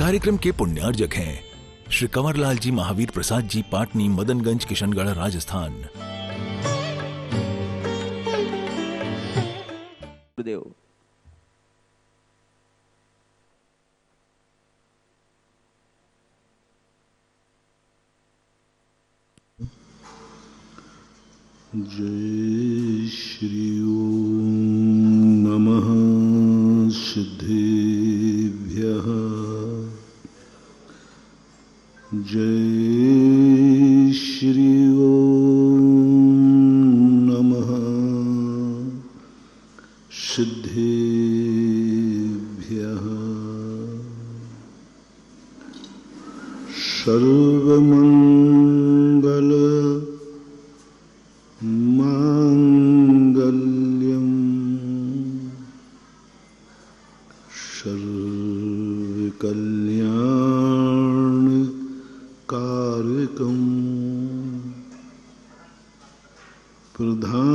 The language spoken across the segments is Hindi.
कार्यक्रम के पुण्यार्जक हैं श्री कंवरलाल जी महावीर प्रसाद जी, पाटनी, मदनगंज, किशनगढ़, राजस्थान। गुरुदेव। जय श्री ओम नमः सिद्धेभ्यः। जय श्री ओम नमः सिद्धेभ्यः। सर्वमंगल मांगल्यम सर्वकल्याण कारकम प्रधानम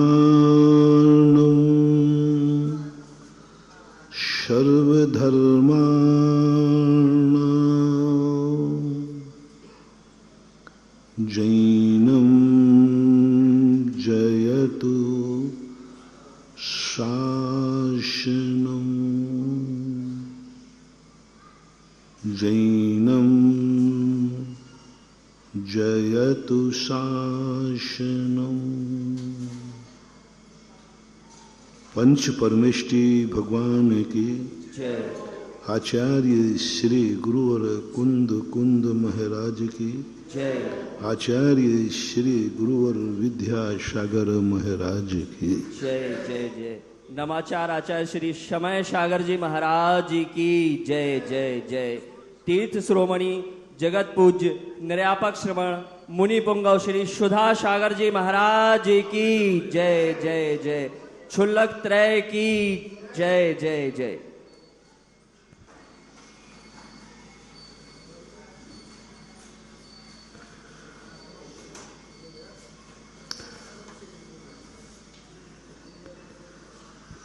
सर्वधर्माणां जैनम जयतु शासनम। जैनम जयतु शासनम। पंच परमेष्टि भगवान की जय। आचार्य श्री गुरुवर कुंद कुंद महाराज की जय। आचार्य श्री गुरुवर विद्यासागर महाराज की जय जय जय। नमाचार आचार्य श्री समय सागर जी महाराज जी की जय जय जय। तीर्थ श्रोमणी जगत पूज्य निर्यापक श्रवण मुनि पुंगव श्री सुधा सागर जी महाराज जी की जय जय जय। क्षुल्लक त्रय की जय जय जय।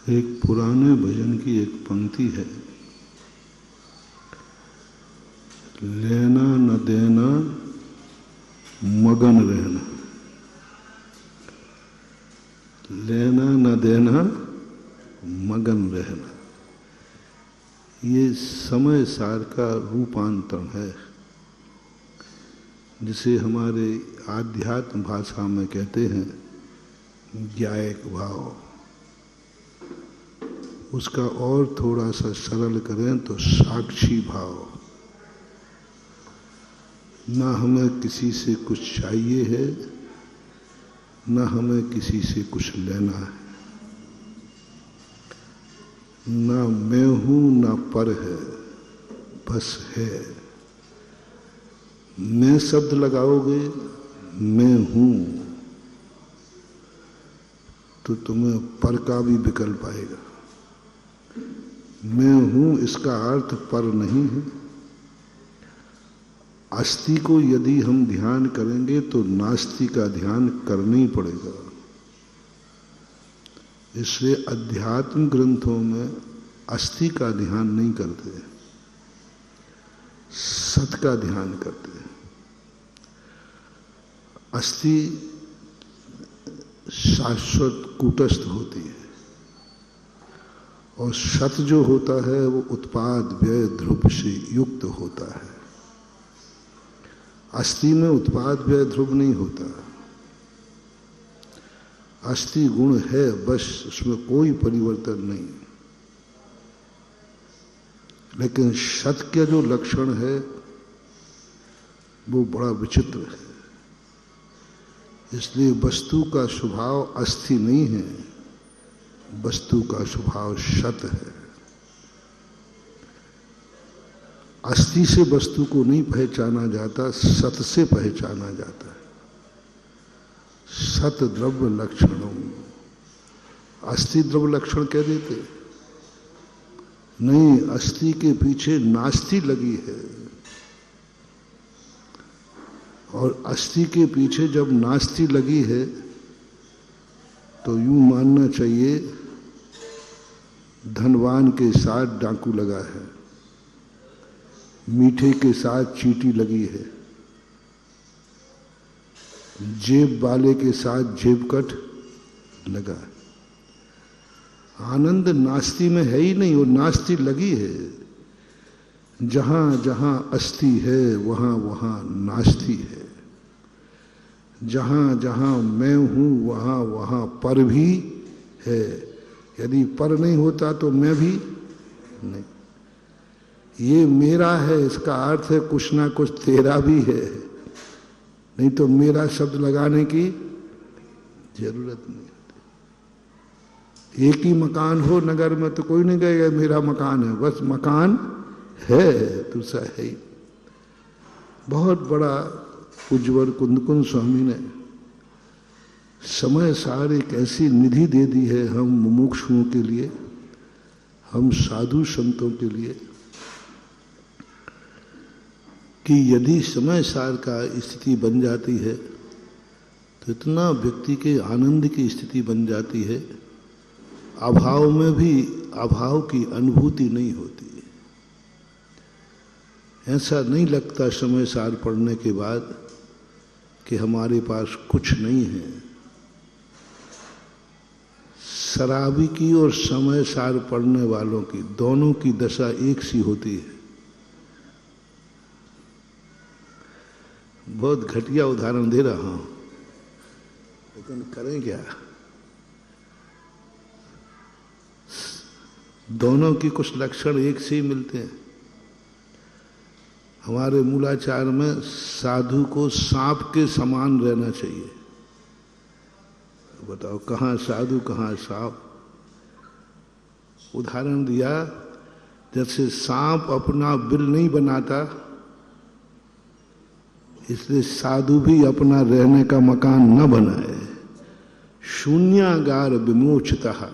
एक पुराने भजन की एक पंक्ति है, लेना न देना मगन रहना। लेना न देना मगन रहना, ये समय सार का रूपांतरण है, जिसे हमारे आध्यात्म भाषा में कहते हैं ज्ञायक भाव। उसका और थोड़ा सा सरल करें तो साक्षी भाव। ना हमें किसी से कुछ चाहिए है, ना हमें किसी से कुछ लेना है। ना मैं हूं ना पर है, बस है। मैं शब्द लगाओगे, मैं हूं, तो तुम्हें पर का भी विकल्प आएगा। मैं हूं इसका अर्थ पर नहीं है। अस्थि को यदि हम ध्यान करेंगे तो नास्ति का ध्यान करना ही पड़ेगा। इसलिए अध्यात्म ग्रंथों में अस्थि का ध्यान नहीं करते, सत का ध्यान करते हैं। अस्थि शाश्वत कूटस्थ होती है और सत जो होता है वो उत्पाद व्यय ध्रुव से युक्त होता है। अस्थि में उत्पाद व्यय ध्रुव नहीं होता। अस्थि गुण है बस, उसमें कोई परिवर्तन नहीं। लेकिन सत का जो लक्षण है वो बड़ा विचित्र है। इसलिए वस्तु का स्वभाव अस्थि नहीं है, वस्तु का स्वभाव सत है। अस्थि से वस्तु को नहीं पहचाना जाता, सत से पहचाना जाता है। सत द्रव्य लक्षणों, अस्थि द्रव्य लक्षण कह देते नहीं। अस्थि के पीछे नास्ति लगी है, और अस्थि के पीछे जब नास्ति लगी है तो यूं मानना चाहिए धनवान के साथ डाकू लगा है। मीठे के साथ चींटी लगी है, जेब वाले के साथ जेबकट लगा है। आनंद नास्ती में है ही नहीं, वो नास्ती लगी है। जहां जहां अस्थि है वहां वहां नास्ती है। जहां जहां मैं हूं वहां वहां पर भी है। यदि पर नहीं होता तो मैं भी नहीं। ये मेरा है, इसका अर्थ है कुछ ना कुछ तेरा भी है, नहीं तो मेरा शब्द लगाने की जरूरत नहीं। एक ही मकान हो नगर में तो कोई नहीं कहेगा मेरा मकान है, बस मकान है, दूसरा है ही। बहुत बड़ा उज्ज्वल कुंदकुंद स्वामी ने समय सार एक ऐसी निधि दे दी है हम मुमुक्षुओं के लिए, हम साधु संतों के लिए, कि यदि समय सार का स्थिति बन जाती है तो इतना व्यक्ति के आनंद की स्थिति बन जाती है, अभाव में भी अभाव की अनुभूति नहीं होती। ऐसा नहीं लगता समय सार पढ़ने के बाद कि हमारे पास कुछ नहीं है। शराबी की और समय सार पढ़ने वालों की दोनों की दशा एक सी होती है। बहुत घटिया उदाहरण दे रहा हूं, लेकिन करें क्या, दोनों की कुछ लक्षण एक से ही मिलते हैं। हमारे मूलाचार में साधु को सांप के समान रहना चाहिए। बताओ कहाँ साधु कहाँ सांप। उदाहरण दिया, जैसे सांप अपना बिल नहीं बनाता, इसलिए साधु भी अपना रहने का मकान न बनाए। शून्यागार विमोचतः,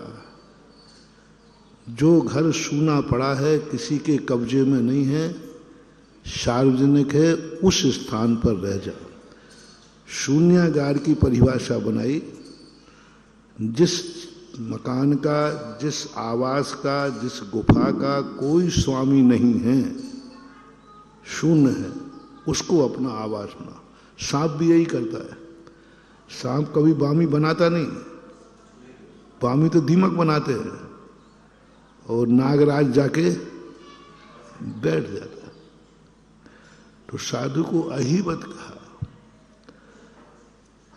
जो घर सूना पड़ा है, किसी के कब्जे में नहीं है, सार्वजनिक है, उस स्थान पर रह जाओ। शून्यागार की परिभाषा बनाई, जिस मकान का, जिस आवास का, जिस गुफा का कोई स्वामी नहीं है, शून्य है, उसको अपना आवास बना। सांप भी यही करता है। सांप कभी बामी बनाता नहीं, बामी तो दीमक बनाते हैं और नागराज जाके बैठ जाता है। तो साधु को अहिवत कहा।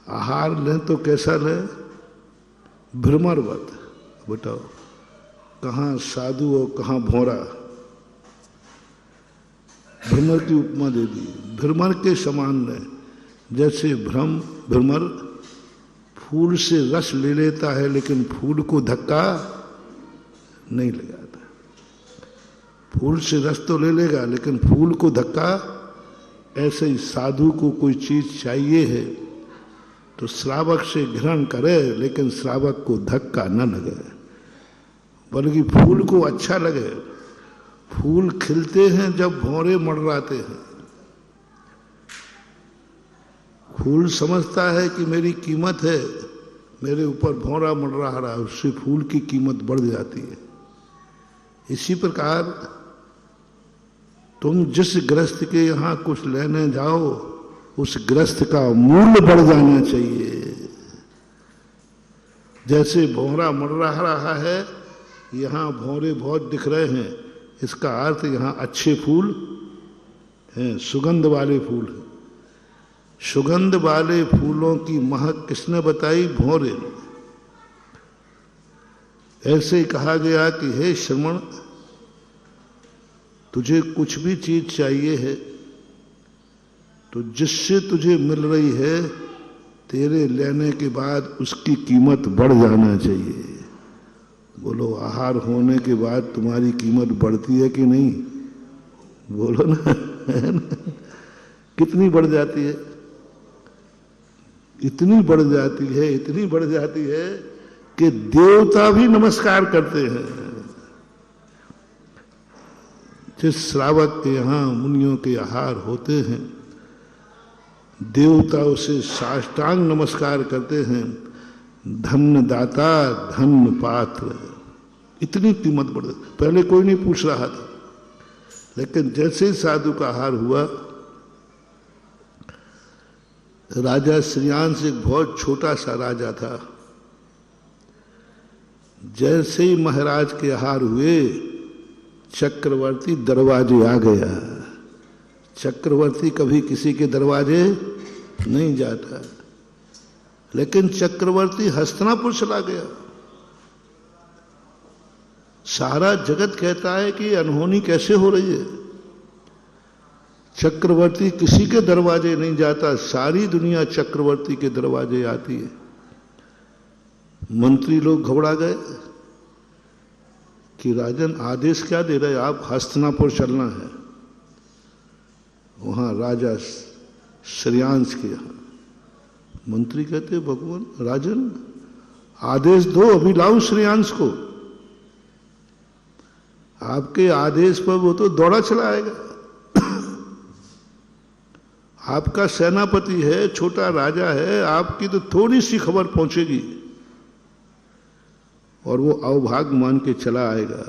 आहार लें तो कैसा लें? भ्रमरवत। बताओ कहाँ साधु और कहाँ भौरा। भ्रमर की उपमा दे दी, भ्रमर के समान लें। जैसे भ्रमर फूल से रस ले लेता है लेकिन फूल को धक्का नहीं लगाता। फूल से रस तो ले लेगा लेकिन फूल को धक्का। ऐसे ही साधु को कोई चीज चाहिए है तो श्रावक से ग्रहण करे लेकिन श्रावक को धक्का न लगे, बल्कि फूल को अच्छा लगे। फूल खिलते हैं जब भौरे मडराते हैं। फूल समझता है कि मेरी कीमत है, मेरे ऊपर भौरा मडरा रहा है, उससे फूल की कीमत बढ़ जाती है। इसी प्रकार तुम जिस गृहस्थ के यहाँ कुछ लेने जाओ, उस गृहस्थ का मूल्य बढ़ जाना चाहिए। जैसे भौरा मडरा रहा है, यहाँ भौरे बहुत दिख रहे हैं, इसका अर्थ यहाँ अच्छे फूल हैं, सुगंध वाले फूल हैं। सुगंध वाले फूलों की महक किसने बताई? भौरे ने। ऐसे ही कहा गया कि हे श्रमण, तुझे कुछ भी चीज चाहिए है तो जिससे तुझे मिल रही है, तेरे लेने के बाद उसकी कीमत बढ़ जाना चाहिए। बोलो, आहार होने के बाद तुम्हारी कीमत बढ़ती है कि नहीं? बोलो ना, है ना? कितनी बढ़ जाती है? इतनी बढ़ जाती है, इतनी बढ़ जाती है कि देवता भी नमस्कार करते हैं। जिस श्रावक के यहाँ मुनियों के आहार होते हैं, देवता उसे साष्टांग नमस्कार करते हैं। धन्य दाता धन्य पात्र। इतनी कीमत बढ़, पहले कोई नहीं पूछ रहा था, लेकिन जैसे ही साधु का हार हुआ, राजा श्रेयांश एक बहुत छोटा सा राजा था, जैसे ही महाराज के हार हुए चक्रवर्ती दरवाजे आ गया। चक्रवर्ती कभी किसी के दरवाजे नहीं जाता, लेकिन चक्रवर्ती हस्तिनापुर चला गया। सारा जगत कहता है कि अनहोनी कैसे हो रही है, चक्रवर्ती किसी के दरवाजे नहीं जाता, सारी दुनिया चक्रवर्ती के दरवाजे आती है। मंत्री लोग घबरा गए कि राजन आदेश क्या दे रहे, आप हस्तिनापुर चलना है, वहां राजा श्रेयांश के यहां। मंत्री कहते भगवान राजन आदेश दो, अभी लाओ श्रेयांश को। आपके आदेश पर वो तो दौड़ा चला आएगा। आपका सेनापति है, छोटा राजा है, आपकी तो थोड़ी सी खबर पहुंचेगी और वो अवभाग मान के चला आएगा।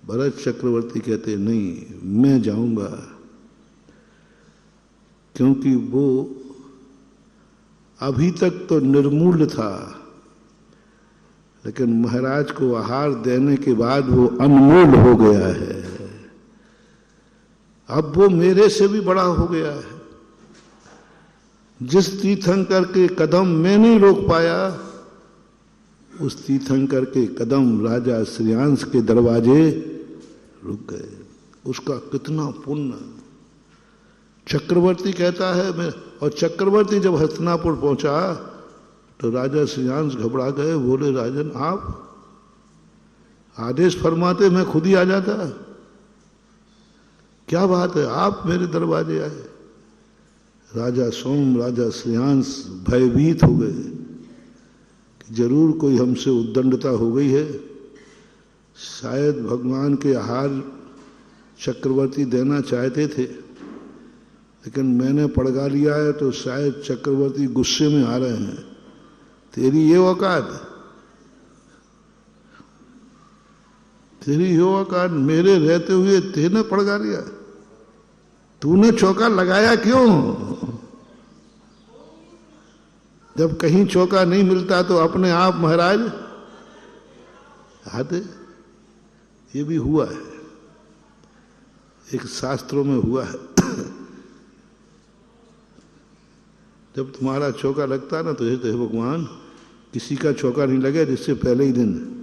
भरत चक्रवर्ती कहते नहीं, मैं जाऊंगा, क्योंकि वो अभी तक तो निर्मूल था, लेकिन महाराज को आहार देने के बाद वो अनमोल हो गया है। अब वो मेरे से भी बड़ा हो गया है। जिस तीर्थंकर के कदम मैं नहीं रोक पाया, उस तीर्थंकर के कदम राजा श्रेयांश के दरवाजे रुक गए। उसका कितना पुण्य। चक्रवर्ती कहता है मैं, और चक्रवर्ती जब हस्तिनापुर पहुंचा तो राजा श्रेयांश घबरा गए, बोले राजन आप आदेश फरमाते मैं खुद ही आ जाता, क्या बात है आप मेरे दरवाजे आए। राजा श्रेयांश भयभीत हो गए कि जरूर कोई हमसे उद्दंडता हो गई है, शायद भगवान के आहार चक्रवर्ती देना चाहते थे, लेकिन मैंने पड़गा लिया है, तो शायद चक्रवर्ती गुस्से में आ रहे हैं। तेरी ये औकात, तेरी ये औकात, मेरे रहते हुए तेने पड़गा लिया, तूने चौका लगाया क्यों? जब कहीं चौका नहीं मिलता तो अपने आप महाराज आते। ये भी हुआ है, एक शास्त्रों में हुआ है। जब तुम्हारा चौका लगता ना तो ये तो भगवान किसी का चौका नहीं लगे जिससे पहले ही दिन।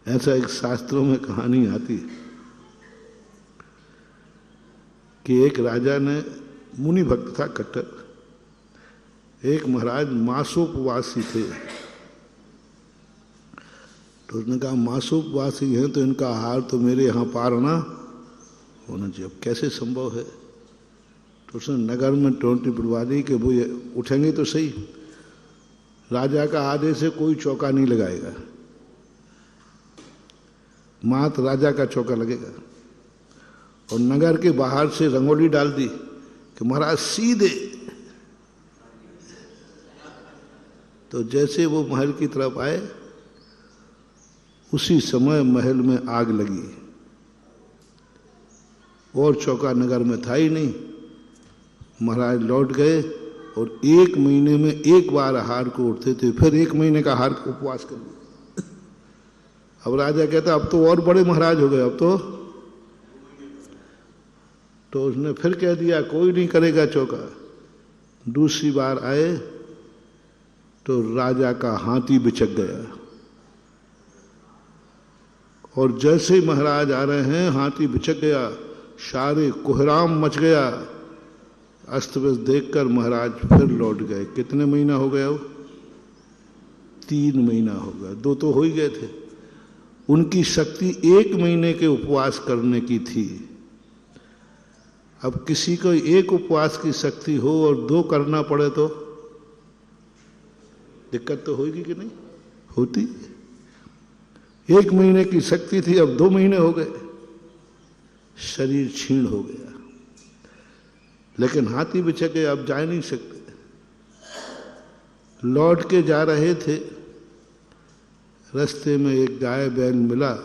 ऐसा एक शास्त्रों में कहानी आती कि एक राजा ने, मुनि भक्त था कट्टर, एक महाराज मासोपवासी थे, तो उसने कहा मासोपवासी हैं तो इनका आहार तो मेरे यहाँ पार ना होना चाहिए, अब कैसे संभव है। तो उसने नगर में टोंटी पिटवा दी कि वो ये उठेंगे तो सही, राजा का आदेश है कोई चौका नहीं लगाएगा, मात्र राजा का चौका लगेगा। और नगर के बाहर से रंगोली डाल दी कि महाराज सीधे। तो जैसे वो महल की तरफ आए, उसी समय महल में आग लगी और चौका नगर में था ही नहीं। महाराज लौट गए और 1 महीने में एक बार आहार को उठते थे, फिर 1 महीने का आहार को उपवास कर लिया। अब राजा कहता अब तो और बड़े महाराज हो गए, अब तो उसने फिर कह दिया कोई नहीं करेगा चौका। दूसरी बार आए तो राजा का हाथी बिचक गया, और जैसे ही महाराज आ रहे हैं हाथी बिचक गया, सारे कोहराम मच गया। अस्त व्यस्त देखकर महाराज फिर लौट गए। कितने महीना हो गया वो? 3 महीना हो गया, 2 तो हो ही गए थे। उनकी शक्ति 1 महीने के उपवास करने की थी। अब किसी को 1 उपवास की शक्ति हो और 2 करना पड़े तो दिक्कत तो होगी कि नहीं होती। 1 महीने की शक्ति थी, अब 2 महीने हो गए, शरीर क्षीण हो गया। लेकिन हाथी बिचक गए, अब जा नहीं सकते। लौट के जा रहे थे रास्ते में एक गाय बैल मिला,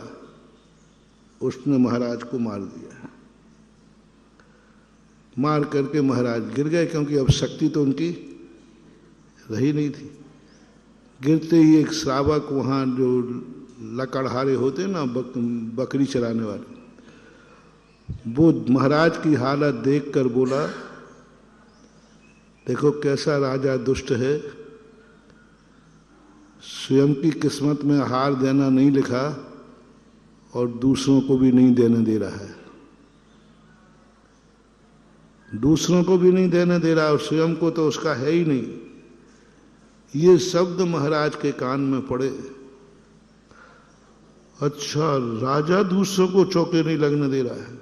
उसने महाराज को मार दिया। मार करके महाराज गिर गए, क्योंकि अब शक्ति तो उनकी रही नहीं थी। गिरते ही एक श्रावक वहाँ जो लकड़हारे होते ना, बकरी चराने वाले, वो महाराज की हालत देखकर बोला, देखो कैसा राजा दुष्ट है, स्वयं की किस्मत में हार देना नहीं लिखा और दूसरों को भी नहीं देने दे रहा है, दूसरों को भी नहीं देने दे रहा और स्वयं को तो उसका है ही नहीं। ये शब्द महाराज के कान में पड़े। अच्छा, राजा दूसरों को चौके नहीं लगने दे रहा है।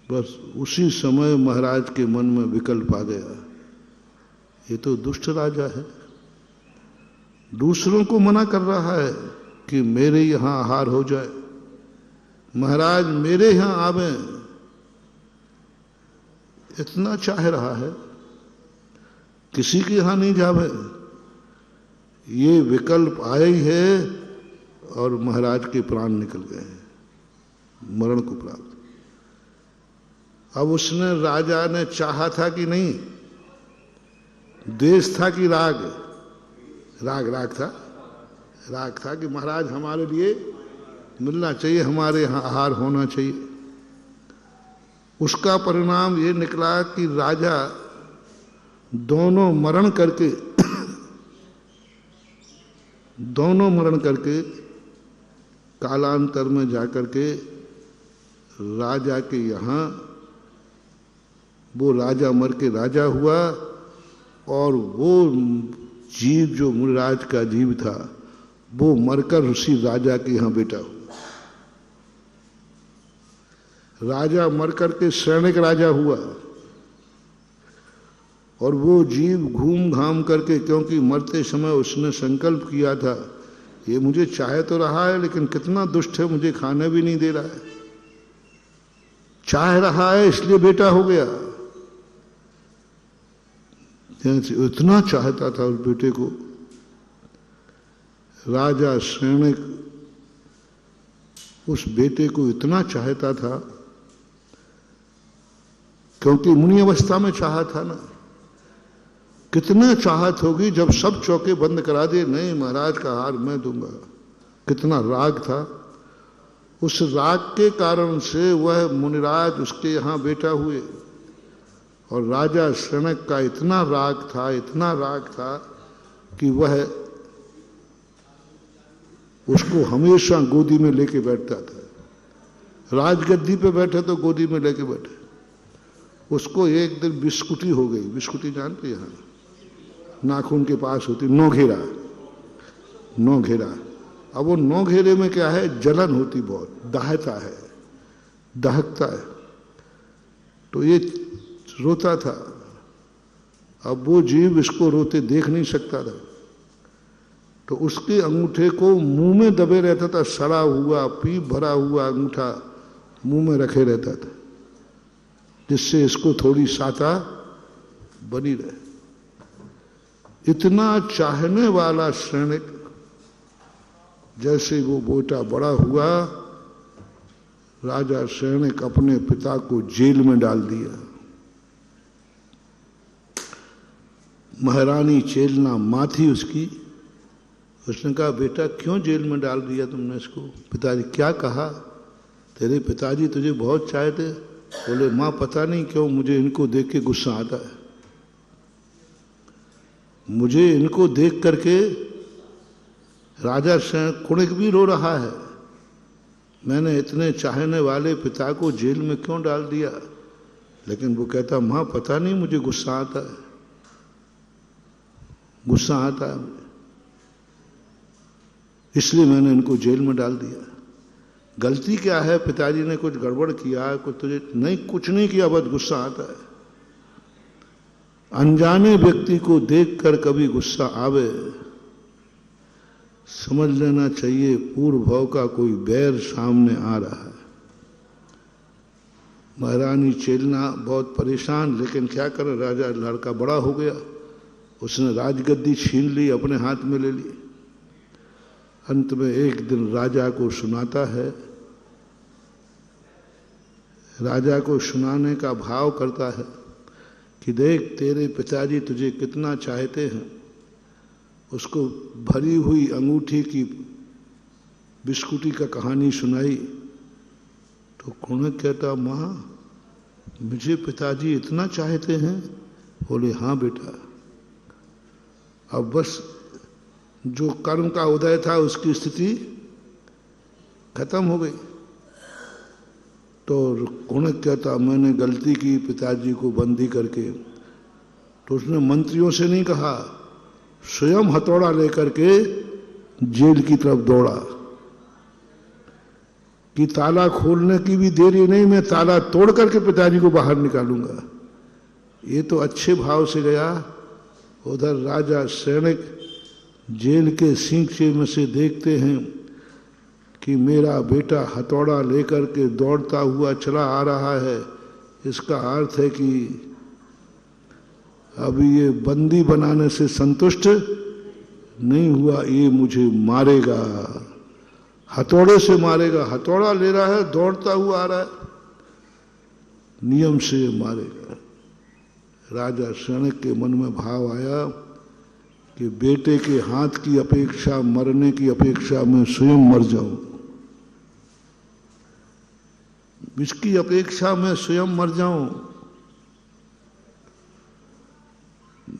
बस उसी समय महाराज के मन में विकल्प आ गया, ये तो दुष्ट राजा है, दूसरों को मना कर रहा है कि मेरे यहां आहार हो जाए, महाराज मेरे यहां आवे, इतना चाह रहा है, किसी के यहां नहीं जावे। ये विकल्प आया ही है और महाराज के प्राण निकल गए, मरण को प्राप्त। अब उसने, राजा ने चाहा था कि नहीं, देश था कि राग था कि महाराज हमारे लिए मिलना चाहिए, हमारे यहाँ आहार होना चाहिए। उसका परिणाम ये निकला कि राजा दोनों मरण करके कालांतर में जाकर के राजा के यहाँ, वो राजा मर के राजा हुआ और वो जीव जो मुनिराज का जीव था वो मरकर उसी राजा के यहाँ बेटा हुआ। राजा मर करके सैनिक राजा हुआ और वो जीव घूम घाम करके, क्योंकि मरते समय उसने संकल्प किया था, ये मुझे चाहे तो रहा है लेकिन कितना दुष्ट है, मुझे खाने भी नहीं दे रहा है, चाह रहा है इसलिए बेटा हो गया। इतना चाहता था उस बेटे को। राजा सैनिक उस बेटे को इतना चाहता था, क्योंकि मुनि अवस्था में चाहा था ना। कितना चाहत होगी जब सब चौके बंद करा दे, नहीं महाराज का हार मैं दूंगा। कितना राग था, उस राग के कारण से वह मुनिराज उसके यहाँ बेटा हुए। और राजा सनक का इतना राग था कि वह उसको हमेशा गोदी में लेके बैठता था। राजगद्दी पे बैठे तो गोदी में लेके बैठे। उसको एक दिन बिस्कुटी हो गई, बिस्कुटी जानते यहाँ नाखून के पास होती, नौघेरा। अब वो नौघेरे में क्या है, जलन होती बहुत, दहकता है। तो ये रोता था। अब वो जीव इसको रोते देख नहीं सकता था, तो उसके अंगूठे को मुंह में दबे रहता था, सड़ा हुआ पीप भरा हुआ अंगूठा मुंह में रखे रहता था, जिससे इसको थोड़ी साता बनी रहे। इतना चाहने वाला सैनिक, जैसे वो बेटा बड़ा हुआ, राजा सैनिक अपने पिता को जेल में डाल दिया। महारानी चेलना माँ थी उसकी। उसने कहा, बेटा क्यों जेल में डाल दिया तुमने इसको? पिताजी, क्या कहा? तेरे पिताजी तुझे बहुत चाहते। बोले, माँ पता नहीं क्यों मुझे इनको देख के गुस्सा आता है। मुझे इनको देख करके राजा कुणिक भी रो रहा है। मैंने इतने चाहने वाले पिता को जेल में क्यों डाल दिया? लेकिन वो कहता, माँ पता नहीं मुझे गुस्सा आता है, गुस्सा आता है, इसलिए मैंने इनको जेल में डाल दिया। गलती क्या है? पिताजी ने कुछ गड़बड़ किया? कुछ तुझे नहीं, कुछ नहीं किया, बस गुस्सा आता है। अनजाने व्यक्ति को देखकर कभी गुस्सा आवे, समझ लेना चाहिए पूर्व भाव का कोई बैर सामने आ रहा है। महारानी चेलना बहुत परेशान, लेकिन क्या करे, राजा लड़का बड़ा हो गया, उसने राजगद्दी छीन ली, अपने हाथ में ले ली। अंत में एक दिन राजा को सुनाता है, राजा को सुनाने का भाव करता है कि देख तेरे पिताजी तुझे कितना चाहते हैं। उसको भरी हुई अंगूठी की बिस्कुटी का कहानी सुनाई तो कुणक कहता, माँ मुझे पिताजी इतना चाहते हैं? बोले हाँ बेटा। अब बस जो कर्म का उदय था उसकी स्थिति खत्म हो गई। तो कुणक कहता, मैंने गलती की पिताजी को बंदी करके। तो उसने मंत्रियों से नहीं कहा, स्वयं हथौड़ा लेकर के जेल की तरफ दौड़ा कि ताला खोलने की भी देरी नहीं, मैं ताला तोड़ करके पिताजी को बाहर निकालूंगा। ये तो अच्छे भाव से गया। उधर राजा सैनिक जेल के सींचे में से देखते हैं कि मेरा बेटा हथौड़ा लेकर के दौड़ता हुआ चला आ रहा है। इसका अर्थ है कि अभी ये बंदी बनाने से संतुष्ट नहीं हुआ, ये मुझे मारेगा, हथौड़े से मारेगा। हथौड़ा ले रहा है, दौड़ता हुआ आ रहा है, नियम से मारेगा। राजा सैनिक के मन में भाव आया कि बेटे के हाथ की अपेक्षा, मरने की अपेक्षा मैं स्वयं मर जाऊं, इसकी अपेक्षा मैं स्वयं मर जाऊं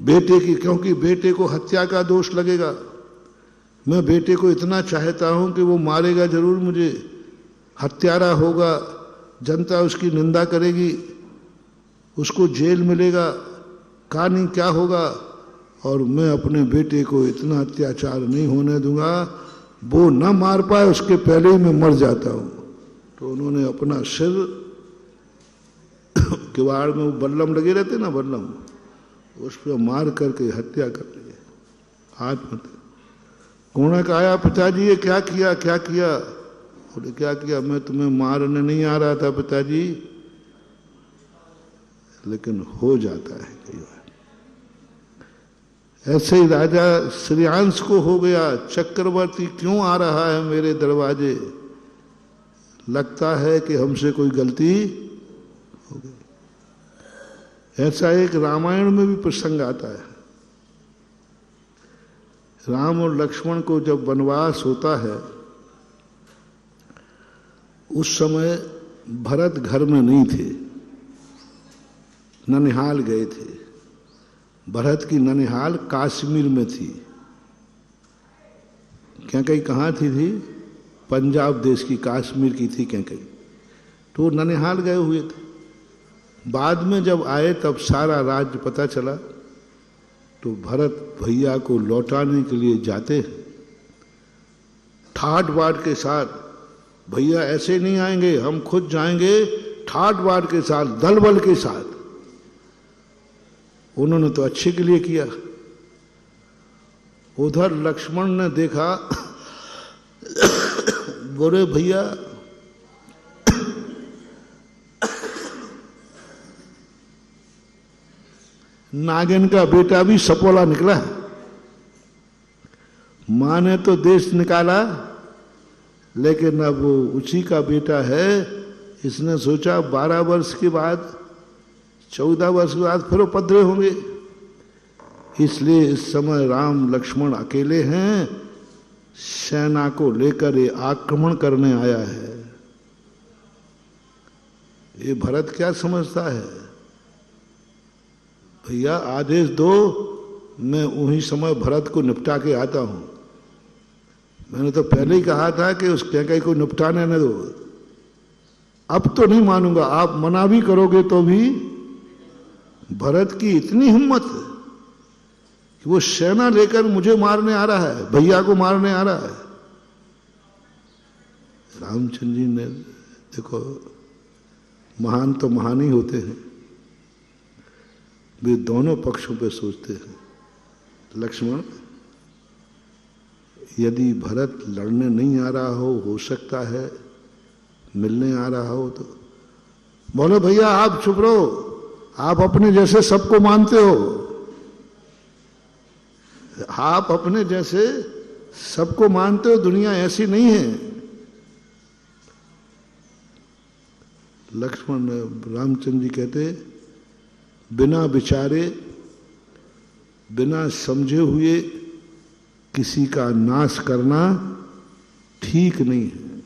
बेटे की, क्योंकि बेटे को हत्या का दोष लगेगा। मैं बेटे को इतना चाहता हूं कि वो मारेगा जरूर मुझे, हत्यारा होगा, जनता उसकी निंदा करेगी, उसको जेल मिलेगा, कहानी क्या होगा। और मैं अपने बेटे को इतना अत्याचार नहीं होने दूंगा, वो न मार पाए उसके पहले ही मैं मर जाता हूं। तो उन्होंने अपना सिर किवाड़ में वो बल्लम लगे रहते ना, बल्लम, उस पर मार करके हत्या कर ली, आत्महत्या। कुणक आया, पिताजी ये क्या किया, क्या किया? बोले क्या किया? मैं तुम्हें मारने नहीं आ रहा था पिताजी, लेकिन हो जाता है कई बार। ऐसे ही राजा श्रेयांश को हो गया, चक्रवर्ती क्यों आ रहा है मेरे दरवाजे? लगता है कि हमसे कोई गलती हो गई। ऐसा एक रामायण में भी प्रसंग आता है। राम और लक्ष्मण को जब वनवास होता है, उस समय भरत घर में नहीं थे, ननिहाल गए थे। भरत की ननिहाल कश्मीर में थी। क्या कहीं कहाँ थी? पंजाब देश की, कश्मीर की थी क्या कहीं। तो ननिहाल गए हुए थे। बाद में जब आए तब सारा राज्य पता चला। तो भरत भैया को लौटाने के लिए जाते हैं, ठाट बाट के साथ। भैया ऐसे नहीं आएंगे, हम खुद जाएंगे, ठाट बाट के साथ, दल बल के साथ। उन्होंने तो अच्छे के लिए किया। उधर लक्ष्मण ने देखा, बोले भैया नागिन का बेटा भी सपोला निकला। मां ने तो देश निकाला, लेकिन अब वो उसी का बेटा है। इसने सोचा 12 वर्ष के बाद, 14 वर्ष के बाद फिर उपद्रव होंगे, इसलिए इस समय राम लक्ष्मण अकेले हैं, सेना को लेकर ये आक्रमण करने आया है। ये भरत क्या समझता है? भैया आदेश दो, मैं उन्हीं समय भरत को निपटा के आता हूं। मैंने तो पहले ही कहा था कि उस कैकई को निपटाने न दो। अब तो नहीं मानूंगा, आप मना भी करोगे तो भी। भरत की इतनी हिम्मत कि वो सेना लेकर मुझे मारने आ रहा है, भैया को मारने आ रहा है। रामचंद्र जी ने देखो, महान तो महान ही होते हैं, वे दोनों पक्षों पे सोचते हैं। लक्ष्मण, यदि भरत लड़ने नहीं आ रहा हो सकता है मिलने आ रहा हो तो। बोले भैया आप चुप रहो, आप अपने जैसे सबको मानते हो, आप अपने जैसे सबको मानते हो, दुनिया ऐसी नहीं है। लक्ष्मण रामचंद्र जी कहते, बिना विचारे, बिना समझे हुए किसी का नाश करना ठीक नहीं है।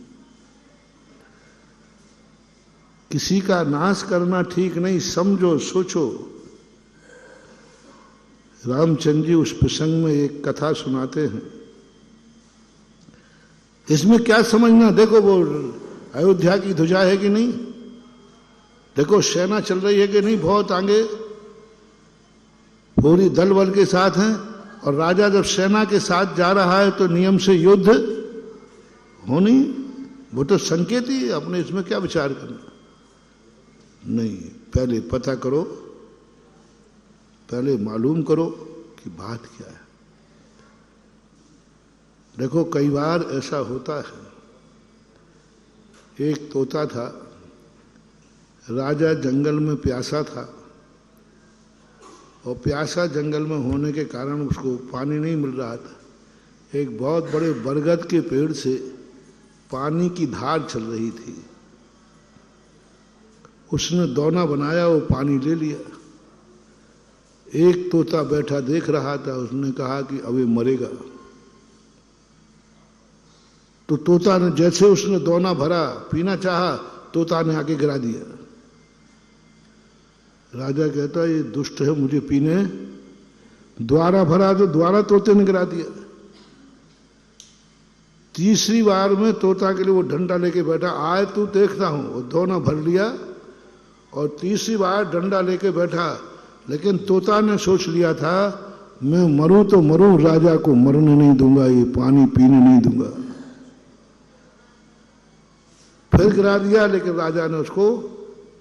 किसी का नाश करना ठीक नहीं, समझो, सोचो। रामचंद्र जी उस प्रसंग में एक कथा सुनाते हैं। इसमें क्या समझना, देखो वो अयोध्या की ध्वजा है कि नहीं, देखो सेना चल रही है कि नहीं, बहुत आगे पूरी दल बल के साथ हैं, और राजा जब सेना के साथ जा रहा है तो नियम से युद्ध होनी, वो तो संकेत ही है, अपने इसमें क्या विचार करना। नहीं, पहले पता करो, पहले मालूम करो कि बात क्या है। देखो कई बार ऐसा होता है, एक तोता था, राजा जंगल में प्यासा था, और प्यासा जंगल में होने के कारण उसको पानी नहीं मिल रहा था। एक बहुत बड़े बरगद के पेड़ से पानी की धार चल रही थी, उसने दोना बनाया, वो पानी ले लिया। एक तोता बैठा देख रहा था, उसने कहा कि अब ये मरेगा। तो तोता ने जैसे उसने दोना भरा, पीना चाहा, तोता ने आके गिरा दिया। राजा कहता ये दुष्ट है, मुझे पीने, द्वारा भरा तो द्वारा तोते ने गिरा दिया। तीसरी बार में तोता के लिए वो डंडा लेके बैठा, आए तू देखता हूं, वो दोना भर लिया, और तीसरी बार डंडा लेके बैठा। लेकिन तोता ने सोच लिया था मैं मरूं तो मरूं, राजा को मरने नहीं दूंगा, ये पानी पीने नहीं दूंगा। फिर गिरा दिया, लेकिन राजा ने उसको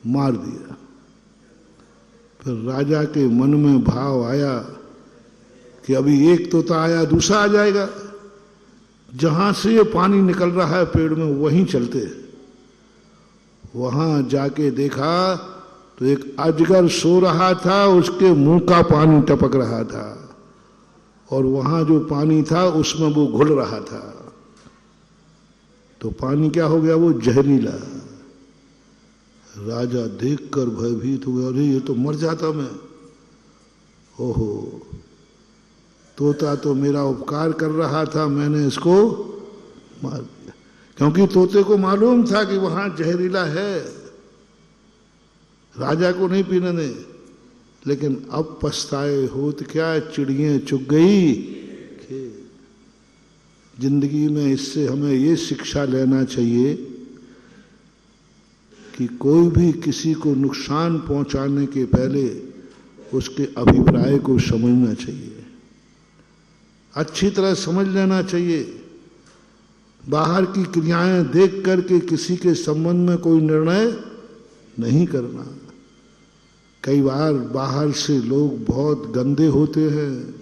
मार दिया। फिर राजा के मन में भाव आया कि अभी एक तोता आया, दूसरा आ जाएगा, जहां से ये पानी निकल रहा है पेड़ में वहीं चलते। वहां जाके देखा तो एक अजगर सो रहा था, उसके मुंह का पानी टपक रहा था, और वहां जो पानी था उसमें वो घुल रहा था। तो पानी क्या हो गया, वो जहरीला। राजा देखकर भयभीत हुआ, अरे ये तो मर जाता मैं। ओहो, तोता तो मेरा उपकार कर रहा था, मैंने इसको मार दिया। क्योंकि तोते को मालूम था कि वहां जहरीला है, राजा को नहीं पीने दे। लेकिन अब पछताए होत क्या, चिड़ियां चुग गई खेत। जिंदगी में इससे हमें ये शिक्षा लेना चाहिए कि कोई भी किसी को नुकसान पहुंचाने के पहले उसके अभिप्राय को समझना चाहिए, अच्छी तरह समझ लेना चाहिए। बाहर की क्रियाएं देख करके किसी के संबंध में कोई निर्णय नहीं करना। कई बार बाहर से लोग बहुत गंदे होते हैं,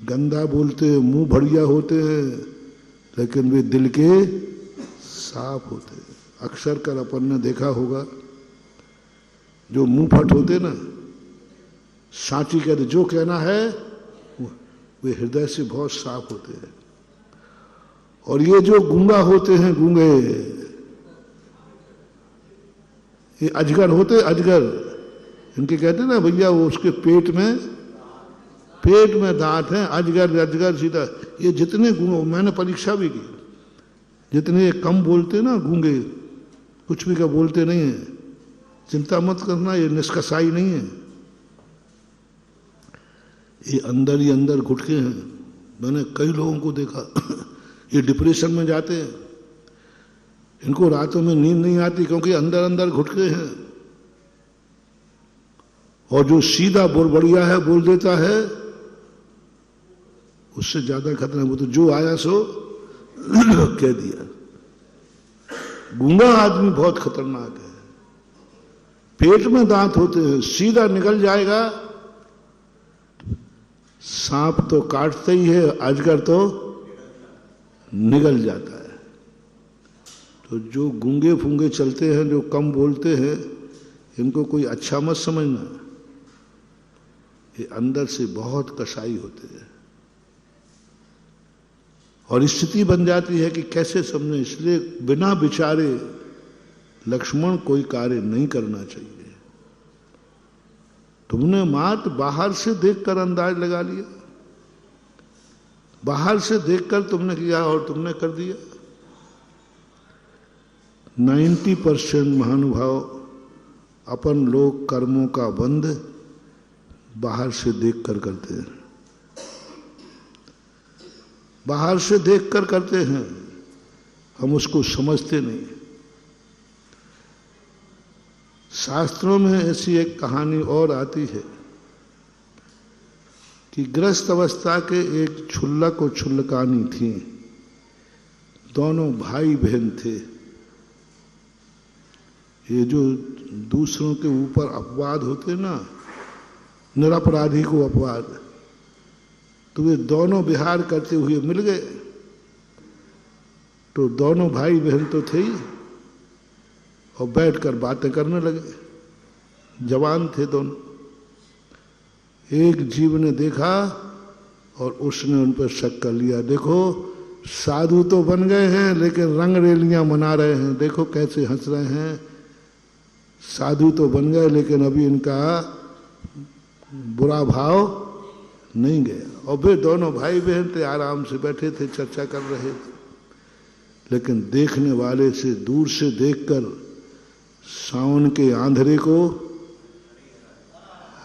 गंदा बोलते हैं, मुंह बढ़िया होते हैं, लेकिन वे दिल के साफ होते हैं। अक्सर कर अपन ने देखा होगा, जो मुंह फट होते ना, सांची कहते जो कहना है वे हृदय से बहुत साफ होते हैं। और ये जो गूंगा होते हैं, गूंगे, ये अजगर होते, अजगर, इनके कहते ना भैया, वो उसके पेट में दांत हैं, अजगर अजगर सीधा। ये जितने गूंगे, मैंने परीक्षा भी की, जितने कम बोलते ना गूंगे, कुछ भी का बोलते नहीं है, चिंता मत करना, ये निष्कसाई नहीं है, ये अंदर ही अंदर घुटके हैं। मैंने कई लोगों को देखा ये डिप्रेशन में जाते हैं, इनको रातों में नींद नहीं आती क्योंकि अंदर अंदर घुटके हैं। और जो सीधा बढ़िया है बोल देता है, उससे ज्यादा खतरा है। वो तो जो आया सो कह दिया। गूंगा आदमी बहुत खतरनाक है। पेट में दांत होते हैं, सीधा निकल जाएगा। सांप तो काटता ही है, अजगर तो निगल जाता है। तो जो गूंगे फूंगे चलते हैं, जो कम बोलते हैं, इनको कोई अच्छा मत समझना, ये अंदर से बहुत कसाई होते हैं। और स्थिति बन जाती है कि कैसे समझे। इसलिए बिना विचारे लक्ष्मण कोई कार्य नहीं करना चाहिए। तुमने मात्र बाहर से देखकर अंदाज लगा लिया, बाहर से देखकर तुमने किया और तुमने कर दिया। 90% महानुभाव अपन लोग कर्मों का बंध बाहर से देखकर करते हैं, बाहर से देखकर करते हैं, हम उसको समझते नहीं। शास्त्रों में ऐसी एक कहानी और आती है कि गृहस्थ अवस्था के एक छुल्लक और छुल्लकानी थी, दोनों भाई बहन थे। ये जो दूसरों के ऊपर अपवाद होते ना, निरपराधी को अपवाद, तो वे दोनों विहार करते हुए मिल गए। तो दोनों भाई बहन तो थे ही, और बैठकर बातें करने लगे। जवान थे दोनों। एक जीव ने देखा और उसने उन पर शक कर लिया, देखो साधु तो बन गए हैं लेकिन रंग रेलियां मना रहे हैं, देखो कैसे हंस रहे हैं। साधु तो बन गए लेकिन अभी इनका बुरा भाव नहीं गया। और फिर दोनों भाई बहन थे, आराम से बैठे थे, चर्चा कर रहे थे। लेकिन देखने वाले से दूर से देखकर सावन के आंधरे को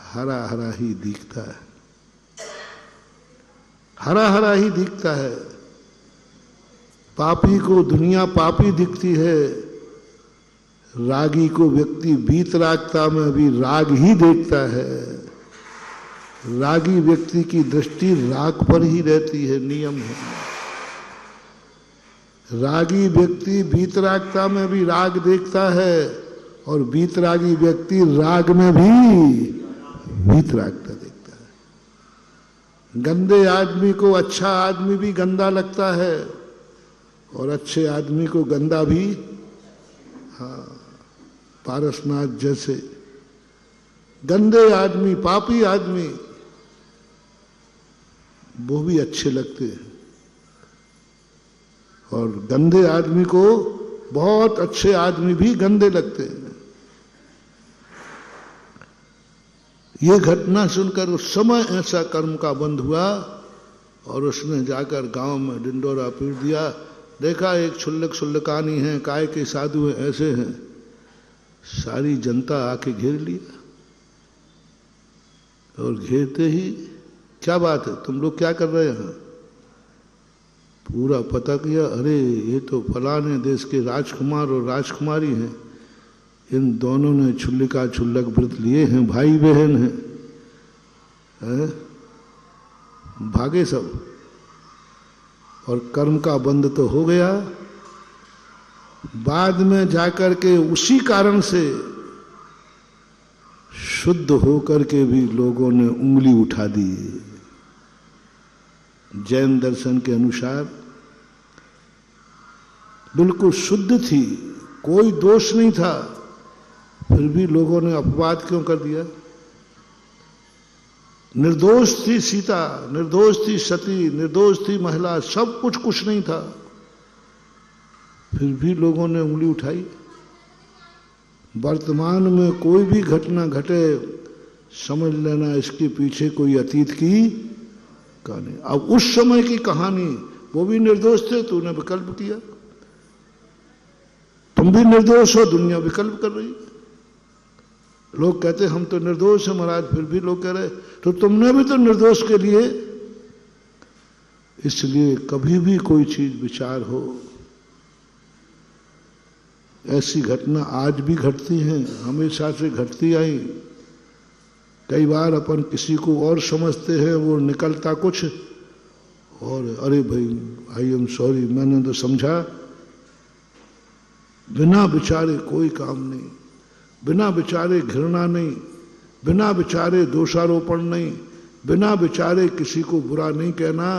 हरा हरा ही दिखता है, हरा हरा ही दिखता है। पापी को दुनिया पापी दिखती है, रागी को व्यक्ति वीतरागता में भी राग ही देखता है। रागी व्यक्ति की दृष्टि राग पर ही रहती है, नियम है। रागी व्यक्ति वीतरागता में भी राग देखता है और वीतरागी व्यक्ति राग में भी वीतरागता देखता है। गंदे आदमी को अच्छा आदमी भी गंदा लगता है और अच्छे आदमी को गंदा भी। हाँ, पारसनाथ जैसे गंदे आदमी, पापी आदमी, वो भी अच्छे लगते हैं और गंदे आदमी को बहुत अच्छे आदमी भी गंदे लगते हैं। ये घटना सुनकर उस समय ऐसा कर्म का बंध हुआ और उसने जाकर गांव में डिंडोरा पीट दिया। देखा एक छुल्लक छुल्लकानी है, काय के साधु हैं, ऐसे हैं। सारी जनता आके घेर लिया और घेरते ही क्या बात है, तुम लोग क्या कर रहे हैं? पूरा पता किया, अरे ये तो फलाने देश के राजकुमार और राजकुमारी हैं, इन दोनों ने छुल्लिका छुल्लक व्रत लिए हैं, भाई बहन हैं। भागे सब और कर्म का बंध तो हो गया। बाद में जाकर के उसी कारण से शुद्ध होकर के भी लोगों ने उंगली उठा दी। जैन दर्शन के अनुसार बिल्कुल शुद्ध थी, कोई दोष नहीं था, फिर भी लोगों ने अपवाद क्यों कर दिया? निर्दोष थी सीता, निर्दोष थी सती, निर्दोष थी महिला, सब कुछ नहीं था, फिर भी लोगों ने उंगली उठाई। वर्तमान में कोई भी घटना घटे, समझ लेना इसके पीछे कोई अतीत की कहानी। अब उस समय की कहानी, वो भी निर्दोष थे, तूने विकल्प किया। तुम भी निर्दोष हो, दुनिया विकल्प कर रही है। लोग कहते हम तो निर्दोष हैं महाराज, फिर भी लोग कह रहे तो तुमने भी तो निर्दोष के लिए। इसलिए कभी भी कोई चीज विचार हो, ऐसी घटना आज भी घटती हैं, हमेशा से घटती आई। कई बार अपन किसी को और समझते हैं, वो निकलता कुछ और, अरे भाई आई एम सॉरी, मैंने तो समझा। बिना विचारे कोई काम नहीं, बिना विचारे घृणा नहीं, बिना विचारे दोषारोपण नहीं, बिना विचारे किसी को बुरा नहीं कहना,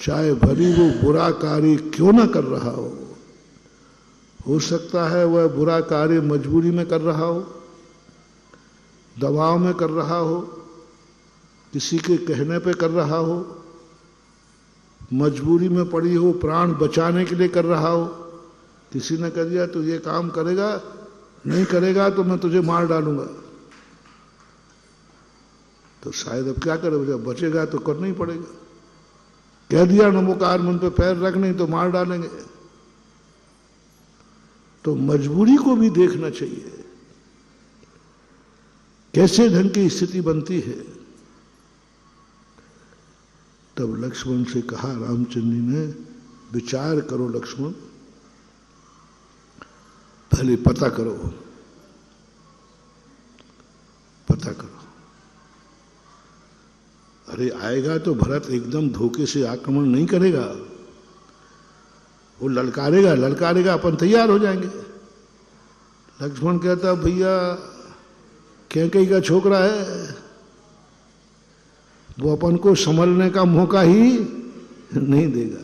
चाहे भली वो बुरा कार्य क्यों ना कर रहा हो सकता है वह बुरा कार्य मजबूरी में कर रहा हो, दबाव में कर रहा हो, किसी के कहने पे कर रहा हो, मजबूरी में पड़ी हो, प्राण बचाने के लिए कर रहा हो, किसी ने कह दिया तू ये काम करेगा, नहीं करेगा तो मैं तुझे मार डालूंगा, तो शायद अब क्या करे, जब बचेगा तो करना ही पड़ेगा। कह दिया नमोकार मन पे पैर रख, नहीं तो मार डालेंगे। तो मजबूरी को भी देखना चाहिए, कैसे ढंग की स्थिति बनती है। तब लक्ष्मण से कहा रामचंद्र जी ने, विचार करो लक्ष्मण, पहले पता करो, पता करो। अरे आएगा तो भरत एकदम धोखे से आक्रमण नहीं करेगा, वो ललकारेगा ललकारेगा, अपन तैयार हो जाएंगे। लक्ष्मण कहता भैया कैकई का छोकरा है, वो अपन को संभलने का मौका ही नहीं देगा।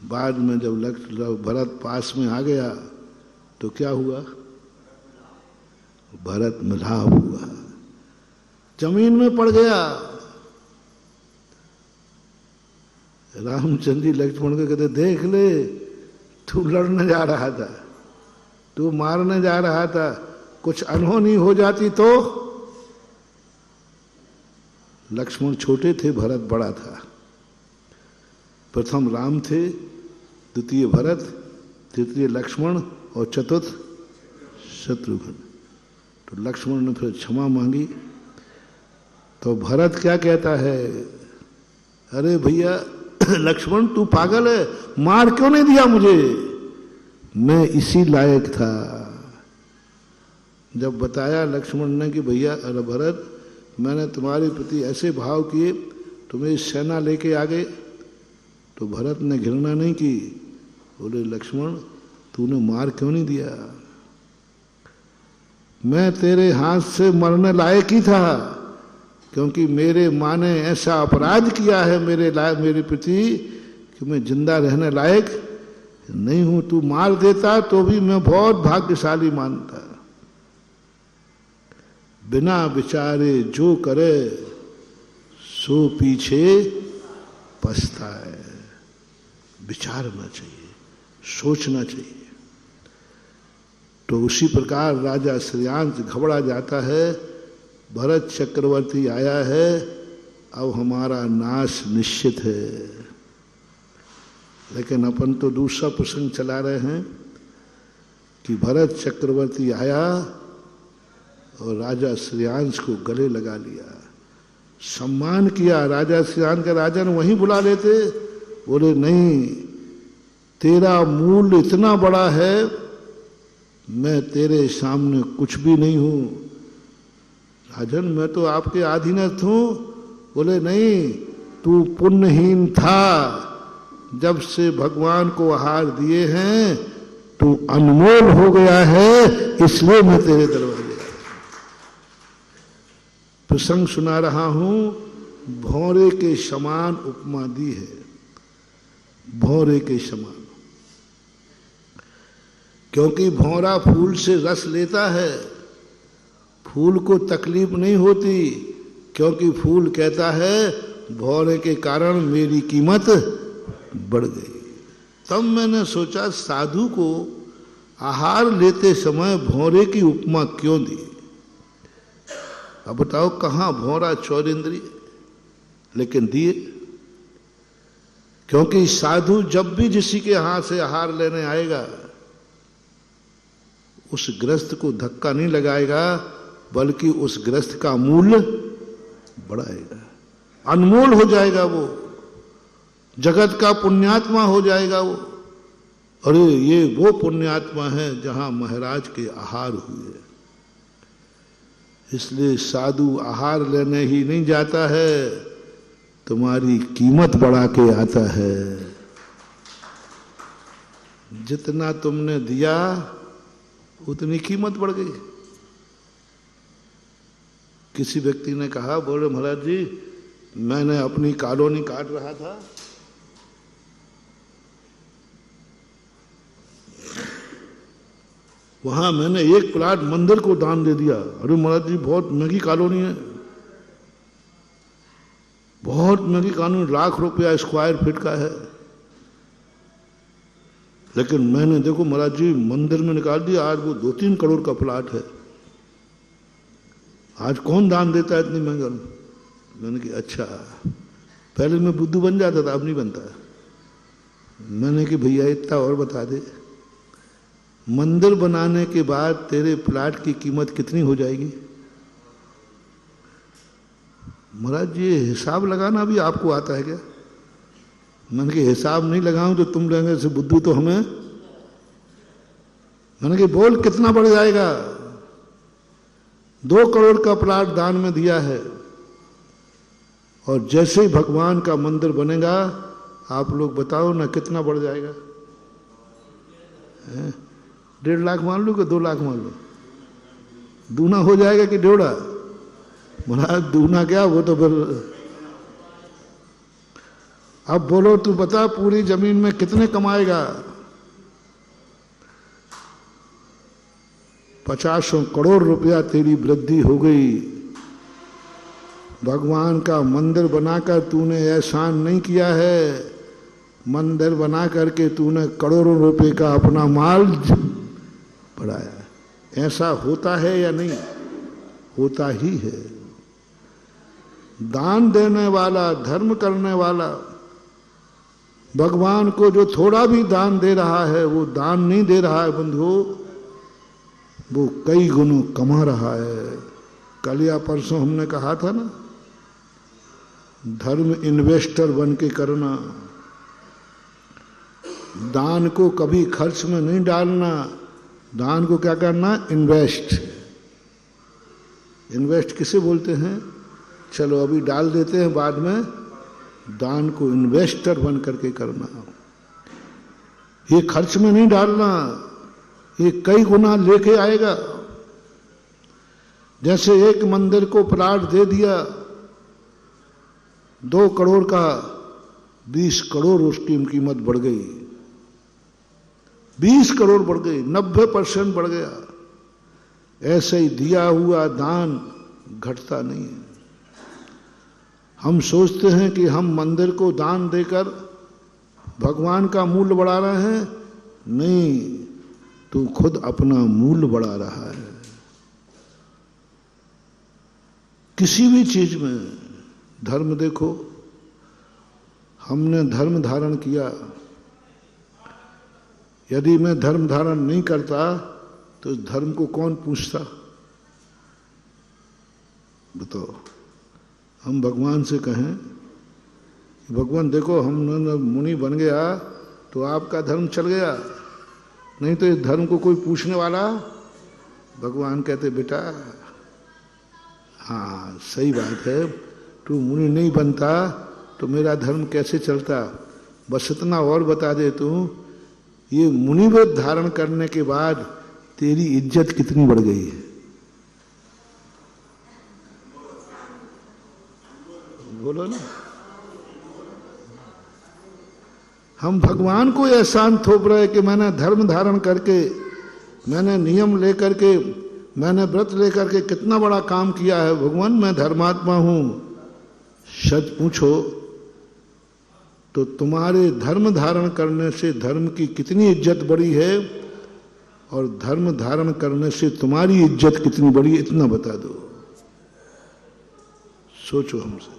बाद में जब भरत पास में आ गया तो क्या हुआ, भरत मिलाप हुआ, जमीन में पड़ गया। रामचंद्र जी लक्ष्मण को कहते देख ले, तू लड़ने जा रहा था, तू मारने जा रहा था, कुछ अनहोनी हो जाती तो। लक्ष्मण छोटे थे, भरत बड़ा था। प्रथम राम थे, द्वितीय भरत, तृतीय लक्ष्मण और चतुर्थ शत्रुघ्न। तो लक्ष्मण ने फिर क्षमा मांगी। तो भरत क्या कहता है, अरे भैया लक्ष्मण तू पागल है, मार क्यों नहीं दिया मुझे, मैं इसी लायक था। जब बताया लक्ष्मण ने कि भैया अरे भरत मैंने तुम्हारे प्रति ऐसे भाव किए, तुम्हें सेना लेके आ गए, तो भरत ने घृणा नहीं की, बोले लक्ष्मण तूने मार क्यों नहीं दिया, मैं तेरे हाथ से मरने लायक ही था, क्योंकि मेरे माँ ने ऐसा अपराध किया है मेरे प्रति कि मैं जिंदा रहने लायक नहीं हूं। तू मार देता तो भी मैं बहुत भाग्यशाली मानता। बिना विचारे जो करे सो पीछे पछताए। विचारना चाहिए, सोचना चाहिए। तो उसी प्रकार राजा श्रेयांश घबरा जाता है, भरत चक्रवर्ती आया है, अब हमारा नाश निश्चित है। लेकिन अपन तो दूसरा प्रसंग चला रहे हैं कि भरत चक्रवर्ती आया और राजा श्रेयांश को गले लगा लिया, सम्मान किया। राजा श्रेयांश का राजा ने वहीं बुला लेते, बोले नहीं तेरा मूल्य इतना बड़ा है, मैं तेरे सामने कुछ भी नहीं हूं, राजन मैं तो आपके अधीनस्थ हूं। बोले नहीं तू पुण्यहीन था, जब से भगवान को आहार दिए हैं तू अनमोल हो गया है, इसलिए मैं तेरे दरबार आया। प्रसंग सुना रहा हूं, भौरे के समान उपमा दी है, भौरे के समान। क्योंकि भौरा फूल से रस लेता है, फूल को तकलीफ नहीं होती, क्योंकि फूल कहता है भौरे के कारण मेरी कीमत बढ़ गई। तब मैंने सोचा साधु को आहार लेते समय भौरे की उपमा क्यों दी। अब बताओ कहाँ भौरा चौरिंद्री, लेकिन दिए। क्योंकि साधु जब भी किसी के हाथ से आहार लेने आएगा, उस ग्रस्त को धक्का नहीं लगाएगा, बल्कि उस ग्रस्त का मूल्य बढ़ाएगा, अनमोल हो जाएगा, वो जगत का पुण्यात्मा हो जाएगा वो। अरे ये वो पुण्यात्मा है जहां महाराज के आहार हुए। इसलिए साधु आहार लेने ही नहीं जाता है, तुम्हारी कीमत बढ़ा के आता है। जितना तुमने दिया उतनी कीमत बढ़ गई। किसी व्यक्ति ने कहा, बोले महाराज जी मैंने अपनी कॉलोनी काट रहा था, वहां मैंने एक प्लाट मंदिर को दान दे दिया। अरे महाराज जी बहुत महंगी कॉलोनी है, बहुत बहुत महंगी कानून, लाख रुपया स्क्वायर फीट का है। लेकिन मैंने देखो महाराज जी मंदिर में निकाल दिया, आज वो 2-3 करोड़ का प्लाट है। आज कौन दान देता है इतनी महंगा? मैंने कहा अच्छा, पहले मैं बुद्धू बन जाता था, अब नहीं बनता। मैंने कि भैया इतना और बता दे, मंदिर बनाने के बाद तेरे प्लाट की कीमत कितनी हो जाएगी? महाराज जी हिसाब लगाना भी आपको आता है क्या? मैंने कि हिसाब नहीं लगाऊं तो तुम लेंगे से बुद्धू तो हमें। मैंने कि बोल कितना बढ़ जाएगा? 2 करोड़ का प्लाट दान में दिया है, और जैसे ही भगवान का मंदिर बनेगा आप लोग बताओ ना कितना बढ़ जाएगा? 1.5 लाख मान लो कि 2 लाख मान लो, दूना हो जाएगा कि डेढ़ा? महाराज दूना क्या, वो तो फिर अब बोलो तू बता पूरी जमीन में कितने कमाएगा? 50 करोड़ रुपया तेरी वृद्धि हो गई। भगवान का मंदिर बनाकर तूने एहसान नहीं किया है, मंदिर बना करके तूने करोड़ों रुपए का अपना माल बढ़ाया। ऐसा होता है या नहीं? होता ही है। दान देने वाला, धर्म करने वाला, भगवान को जो थोड़ा भी दान दे रहा है वो दान नहीं दे रहा है बंधु, वो कई गुना कमा रहा है। कल या परसों हमने कहा था ना, धर्म इन्वेस्टर बन के करना, दान को कभी खर्च में नहीं डालना, दान को क्या करना? इन्वेस्ट। इन्वेस्ट किसे बोलते हैं? चलो अभी डाल देते हैं, बाद में दान को इन्वेस्टर बन करके करना। ये खर्च में नहीं डालना, ये कई गुना लेके आएगा। जैसे एक मंदिर को प्लाट दे दिया 2 करोड़ का, 20 करोड़ उसकी कीमत बढ़ गई, 20 करोड़ बढ़ गई, 90% बढ़ गया। ऐसे ही दिया हुआ दान घटता नहीं है। हम सोचते हैं कि हम मंदिर को दान देकर भगवान का मूल्य बढ़ा रहे हैं, नहीं, तू खुद अपना मूल्य बढ़ा रहा है। किसी भी चीज में धर्म देखो, हमने धर्म धारण किया, यदि मैं धर्म धारण नहीं करता तो धर्म को कौन पूछता? बताओ। हम भगवान से कहें भगवान देखो हम मुनि बन गया तो आपका धर्म चल गया, नहीं तो इस धर्म को कोई पूछने वाला? भगवान कहते बेटा हाँ सही बात है, तू मुनि नहीं बनता तो मेरा धर्म कैसे चलता? बस इतना और बता दे तू, ये मुनि व्रत धारण करने के बाद तेरी इज्जत कितनी बढ़ गई है? बोलो ना। हम भगवान को एहसान थोप रहे कि मैंने धर्म धारण करके, मैंने नियम लेकर के, मैंने व्रत लेकर के कितना बड़ा काम किया है। भगवान मैं धर्मात्मा हूं, सच पूछो तो तुम्हारे धर्म धारण करने से धर्म की कितनी इज्जत बढ़ी है, और धर्म धारण करने से तुम्हारी इज्जत कितनी बढ़ी है, इतना बता दो। सोचो हमसे,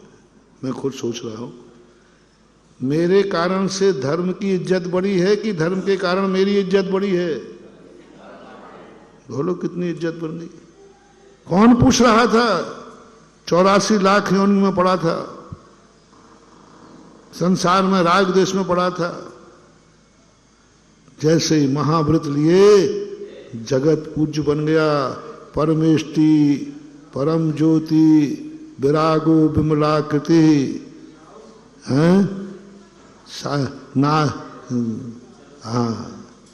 मैं खुद सोच रहा हूं। मेरे कारण से धर्म की इज्जत बढ़ी है कि धर्म के कारण मेरी इज्जत बढ़ी है? बोलो कितनी इज्जत बढ़ गई? कौन पूछ रहा था? 84 लाख योनि में पड़ा था, संसार में राग देश में पड़ा था। जैसे ही महाव्रत लिए जगत पूज्य बन गया, परमेष्टि परम ज्योति विरागो विमलाकृति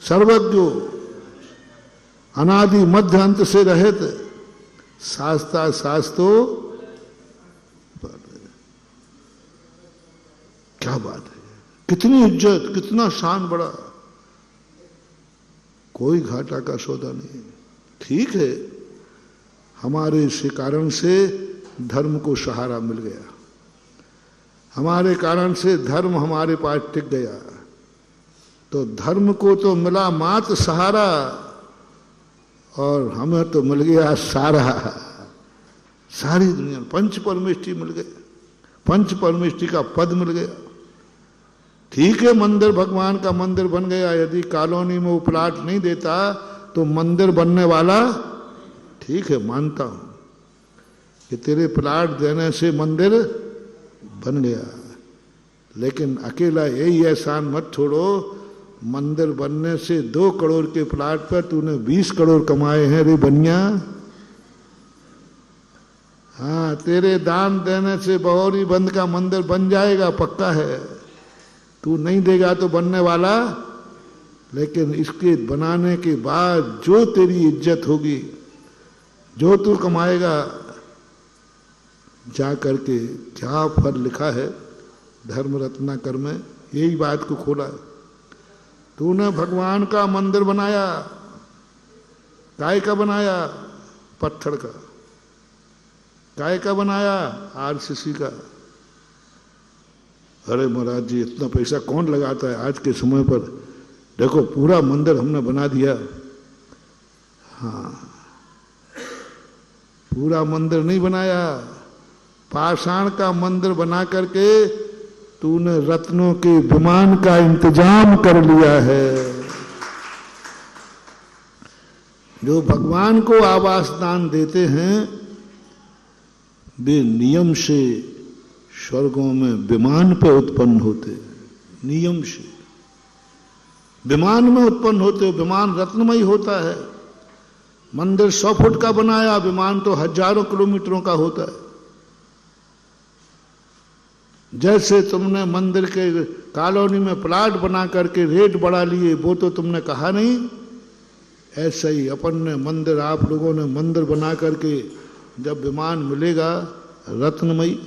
सर्वज्ञ अनादि मध्य अंत से रहित शास्ता शास्तो। क्या बात है, कितनी इज्जत, कितना शान बढ़ा, कोई घाटा का सौदा नहीं। ठीक है, हमारे इस कारण से धर्म को सहारा मिल गया। हमारे कारण से धर्म हमारे पास टिक गया। तो धर्म को तो मिला मात्र सहारा, और हमें तो मिल गया सारा, सारी दुनिया। पंच परमेष्टि मिल गए, पंच परमेष्टि का पद मिल गया। ठीक है, मंदिर भगवान का मंदिर बन गया। यदि कॉलोनी में वो प्लाट नहीं देता तो मंदिर बनने वाला, ठीक है मानता हूं कि तेरे प्लाट देने से मंदिर बन गया, लेकिन अकेला यही एहसान मत छोड़ो, मंदिर बनने से 2 करोड़ के प्लाट पर तूने 20 करोड़ कमाए हैं रे बनिया। हाँ, तेरे दान देने से बहोरी बंद का मंदिर बन जाएगा, पक्का है। तू नहीं देगा तो बनने वाला, लेकिन इसके बनाने के बाद जो तेरी इज्जत होगी, जो तू कमाएगा, जा करके क्या फल लिखा है धर्म रत्नाकर में, यही बात को खोला है। तूने भगवान का मंदिर बनाया, काय का बनाया? पत्थर का। काय का बनाया? आरसीसी का। अरे महाराज जी, इतना पैसा कौन लगाता है आज के समय पर? देखो पूरा मंदिर हमने बना दिया। हाँ, पूरा मंदिर नहीं बनाया, पाषाण का मंदिर बना करके तूने रत्नों के विमान का इंतजाम कर लिया है। जो भगवान को आवास दान देते हैं वे नियम से स्वर्गों में विमान पे उत्पन्न होते हैं, नियम से विमान में उत्पन्न होते। विमान रत्नमय होता है। मंदिर 100 फुट का बनाया, विमान तो हजारों किलोमीटरों का होता है। जैसे तुमने मंदिर के कॉलोनी में प्लाट बना करके रेट बढ़ा लिए, वो तो तुमने कहा नहीं, ऐसा ही अपन ने मंदिर, आप लोगों ने मंदिर बना करके जब विमान मिलेगा रत्नमयी,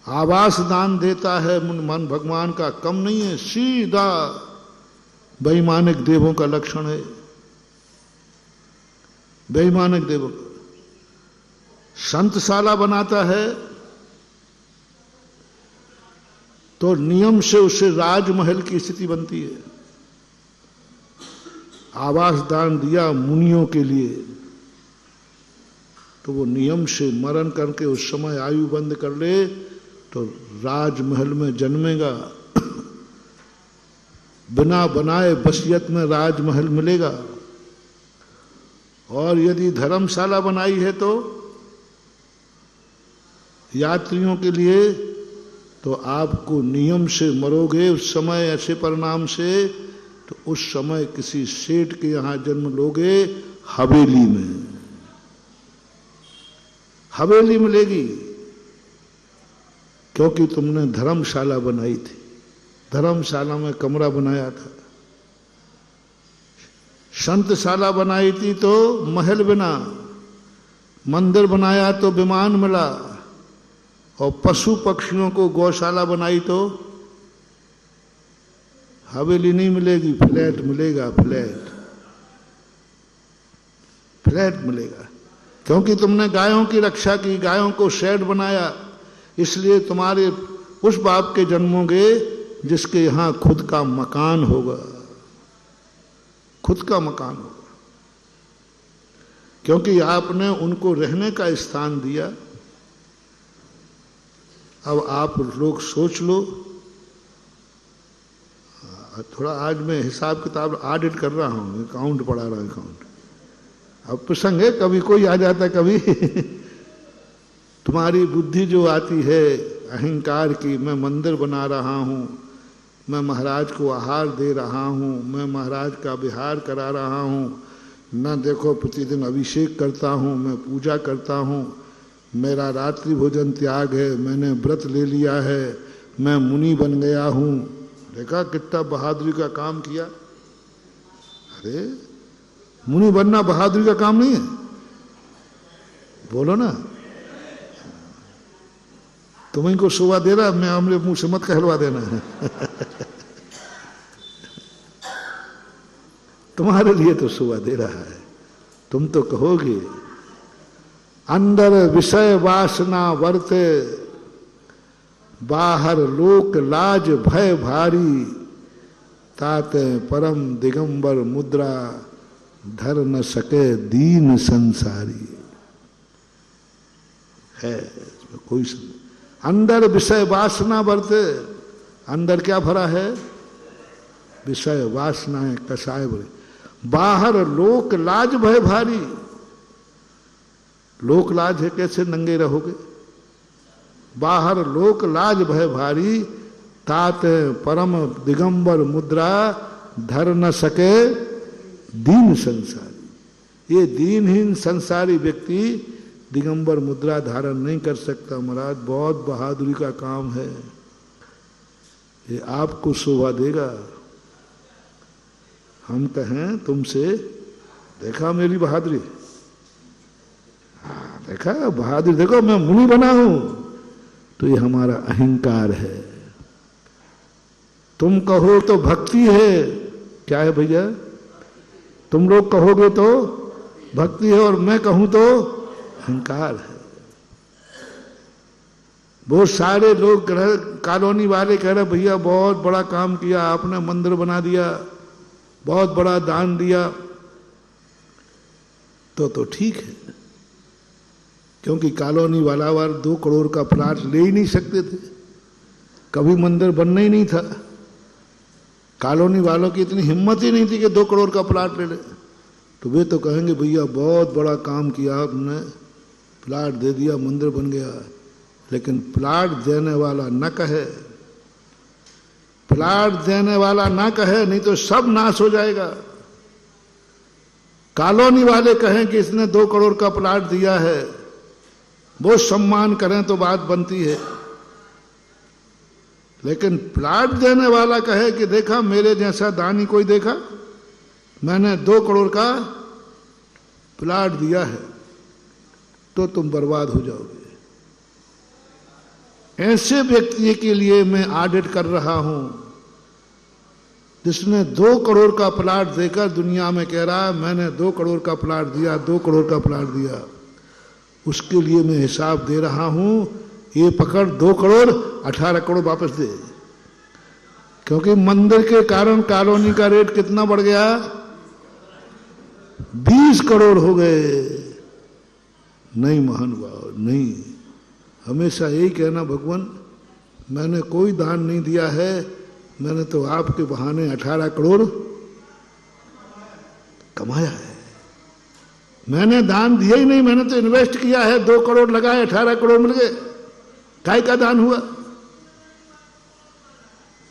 आवास दान देता है मन भगवान का कम नहीं है, सीधा वैमानिक देवों का लक्षण है। वैमानिक देवों का संतशाला बनाता है तो नियम से उससे राजमहल की स्थिति बनती है। आवास दान दिया मुनियों के लिए तो वो नियम से मरण करके उस समय आयु बंद कर ले तो राजमहल में जन्मेगा। बिना बनाए बसियत में राजमहल मिलेगा। और यदि धर्मशाला बनाई है तो यात्रियों के लिए, तो आपको नियम से मरोगे उस समय ऐसे परिणाम से, तो उस समय किसी सेठ के यहां जन्म लोगे, हवेली में, हवेली मिलेगी, क्योंकि तुमने धर्मशाला बनाई थी। धर्मशाला में कमरा बनाया था, संतशाला बनाई थी तो महल बना, मंदिर बनाया तो विमान मिला, और पशु पक्षियों को गौशाला बनाई तो हवेली नहीं मिलेगी, फ्लैट मिलेगा, फ्लैट, फ्लैट मिलेगा। क्योंकि तुमने गायों की रक्षा की, गायों को शेड बनाया, इसलिए तुम्हारे उस बाप के जन्मोगे जिसके यहां खुद का मकान होगा, खुद का मकान होगा, क्योंकि आपने उनको रहने का स्थान दिया। अब आप लोग सोच लो, थोड़ा आज मैं हिसाब किताब ऑडिट कर रहा हूं, अकाउंट पढ़ा रहा हूं, अकाउंट। अब प्रसंग है, कभी कोई आ जाता, कभी तुम्हारी बुद्धि जो आती है अहंकार की, मैं मंदिर बना रहा हूं, मैं महाराज को आहार दे रहा हूं, मैं महाराज का विहार करा रहा हूं, मैं देखो प्रतिदिन अभिषेक करता हूं, मैं पूजा करता हूं, मेरा रात्रि भोजन त्याग है, मैंने व्रत ले लिया है, मैं मुनि बन गया हूं। देखा कितना बहादुरी का काम किया। अरे मुनि बनना बहादुरी का काम नहीं है, बोलो ना। तुम्हें को शोभा दे रहा, मैं हमरे मुंह से मत कहलवा देना है तुम्हारे लिए तो शोभा दे रहा है। तुम तो कहोगे अंदर विषय वासना वर्ते बाहर लोक लाज भय भारी, ताते परम दिगंबर मुद्रा, धर न सके दीन संसारी। है इसमें कोई अंदर विषय वासना भरते, अंदर क्या भरा है? विषय वासनाएं कसाय भरे। बाहर लोक लाज भय भारी, लोक लाज है कैसे नंगे रहोगे? बाहर लोक लाज भय भारी, तात परम दिगंबर मुद्रा, धर न सके दीन संसारी। ये दीनहीन संसारी व्यक्ति दिगंबर मुद्रा धारण नहीं कर सकता महाराज। बहुत बहादुरी का काम है, ये आपको शोभा देगा। हम कहें तुमसे, देखा मेरी बहादुरी, हाँ देखा बहादुरी, देखो मैं मुनि बना हूं, तो ये हमारा अहंकार है। तुम कहो तो भक्ति है, क्या है भैया? तुम लोग कहोगे तो भक्ति है, और मैं कहूं तो अहंकार है। बहुत सारे लोग कॉलोनी वाले कह रहे भैया बहुत बड़ा काम किया आपने, मंदिर बना दिया, बहुत बड़ा दान दिया, तो ठीक है, क्योंकि कॉलोनी वाला 2 करोड़ का प्लाट ले ही नहीं सकते थे, कभी मंदिर बनना ही नहीं था। कॉलोनी वालों की इतनी हिम्मत ही नहीं थी कि 2 करोड़ का प्लाट ले ले। तो वे तो कहेंगे भैया बहुत बड़ा काम किया आपने, प्लाट दे दिया, मंदिर बन गया। लेकिन प्लाट देने वाला न कहे, प्लाट देने वाला ना कहे, नहीं तो सब नाश हो जाएगा। कॉलोनी वाले कहें कि इसने 2 करोड़ का प्लाट दिया है, वो सम्मान करें तो बात बनती है। लेकिन प्लाट देने वाला कहे कि देखा मेरे जैसा दानी कोई देखा, मैंने 2 करोड़ का प्लाट दिया है, तो तुम बर्बाद हो जाओगे। ऐसे व्यक्ति के लिए मैं ऑडिट कर रहा हूं, जिसने 2 करोड़ का प्लाट देकर दुनिया में कह रहा है मैंने 2 करोड़ का प्लाट दिया, 2 करोड़ का प्लाट दिया। उसके लिए मैं हिसाब दे रहा हूं, ये पकड़ 2 करोड़ 18 करोड़ वापस दे। क्योंकि मंदिर के कारण कॉलोनी का रेट कितना बढ़ गया? 20 करोड़ हो गए। नहीं महानुभाव, नहीं, हमेशा यही कहना भगवान मैंने कोई दान नहीं दिया है, मैंने तो आपके बहाने 18 करोड़ कमाया है। मैंने दान दिया ही नहीं, मैंने तो इन्वेस्ट किया है, 2 करोड़ लगाए 18 करोड़ मिल गए। काय का दान हुआ?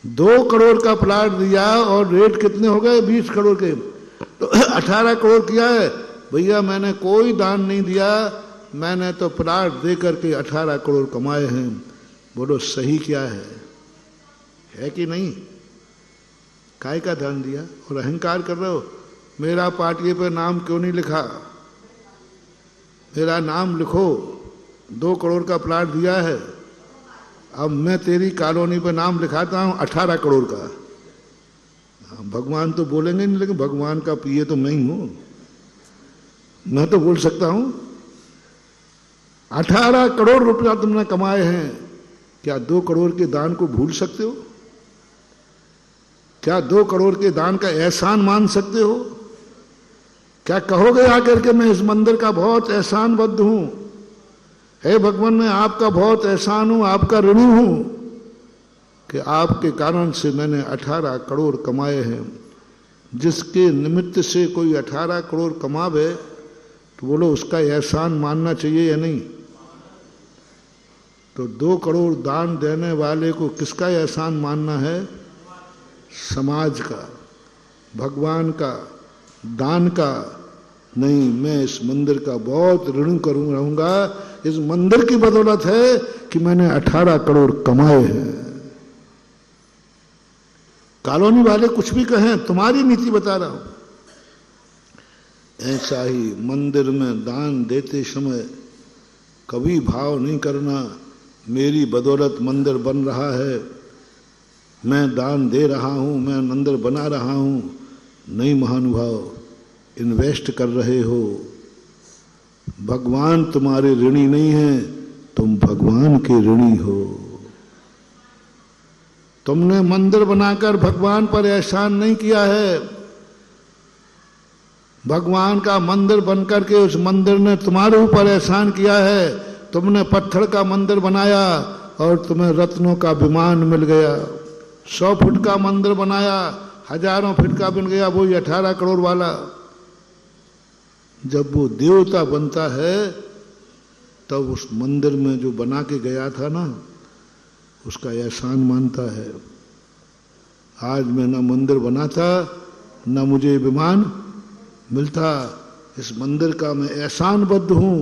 2 करोड़ का प्लाट दिया और रेट कितने हो गए? 20 करोड़ के, तो 18 करोड़ किया है। भैया मैंने कोई दान नहीं दिया, मैंने तो प्लाट दे करके 18 करोड़ कमाए हैं। बोलो सही क्या है कि नहीं? काय का दान दिया और अहंकार कर रहे हो। मेरा पाटिये पे नाम क्यों नहीं लिखा? मेरा नाम लिखो, 2 करोड़ का प्लाट दिया है, अब मैं तेरी कॉलोनी पे नाम लिखाता हूं 18 करोड़ का। भगवान तो बोलेंगे नहीं, लेकिन भगवान का पिए तो मैं ही हूं, मैं तो बोल सकता हूं। 18 करोड़ रुपया तुमने कमाए हैं, क्या 2 करोड़ के दान को भूल सकते हो? क्या 2 करोड़ के दान का एहसान मान सकते हो? क्या कहोगे आकर के मैं इस मंदिर का बहुत एहसानबद्ध हूं, हे भगवान मैं आपका बहुत एहसान हूं, आपका ऋणी हूं कि आपके कारण से मैंने 18 करोड़ कमाए हैं। जिसके निमित्त से कोई 18 करोड़ कमावे तो बोलो उसका एहसान मानना चाहिए या नहीं? तो 2 करोड़ दान देने वाले को किसका एहसान मानना है? समाज का, भगवान का, दान का नहीं। मैं इस मंदिर का बहुत ऋणी रहूंगा, इस मंदिर की बदौलत है कि मैंने 18 करोड़ कमाए हैं। कॉलोनी वाले कुछ भी कहें, तुम्हारी नीति बता रहा हूं। ऐसा ही मंदिर में दान देते समय कभी भाव नहीं करना मेरी बदौलत मंदिर बन रहा है, मैं दान दे रहा हूं, मैं मंदिर बना रहा हूं। नहीं महानुभाव, इन्वेस्ट कर रहे हो। भगवान तुम्हारे ऋणी नहीं है, तुम भगवान के ऋणी हो। तुमने मंदिर बनाकर भगवान पर एहसान नहीं किया है। भगवान का मंदिर बनकर के उस मंदिर ने तुम्हारे ऊपर एहसान किया है। तुमने पत्थर का मंदिर बनाया और तुम्हें रत्नों का विमान मिल गया। 100 फुट का मंदिर बनाया, हजारों फुट का बन गया, वही 18 करोड़ वाला। जब वो देवता बनता है तब उस मंदिर में जो बना के गया था ना, उसका एहसान मानता है। आज मैं ना मंदिर बनाता ना मुझे विमान मिलता। इस मंदिर का मैं एहसानबद्ध हूं,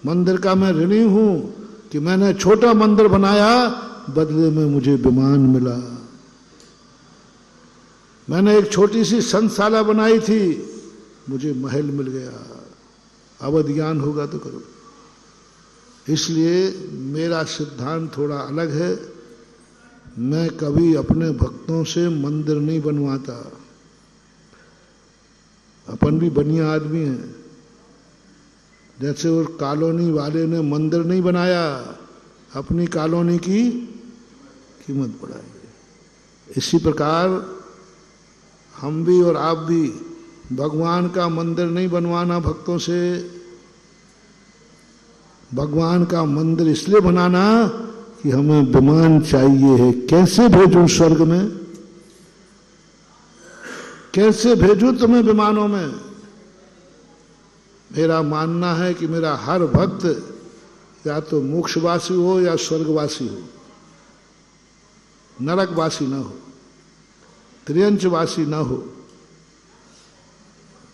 मंदिर का मैं ऋणी हूं कि मैंने छोटा मंदिर बनाया, बदले में मुझे विमान मिला। मैंने एक छोटी सी संतशाला बनाई थी, मुझे महल मिल गया। अवध ज्ञान होगा तो करो। इसलिए मेरा सिद्धांत थोड़ा अलग है। मैं कभी अपने भक्तों से मंदिर नहीं बनवाता। अपन भी बढ़िया आदमी हैं। जैसे उस कॉलोनी वाले ने मंदिर नहीं बनाया, अपनी कॉलोनी की कीमत बढ़ाई। इसी प्रकार हम भी और आप भी भगवान का मंदिर नहीं बनवाना भक्तों से। भगवान का मंदिर इसलिए बनाना कि हमें विमान चाहिए है। कैसे भेजूं स्वर्ग में, कैसे भेजूं तुम्हें विमानों में। मेरा मानना है कि मेरा हर भक्त या तो मोक्षवासी हो या स्वर्गवासी हो, नरकवासी ना हो, त्रियंचवासी ना हो।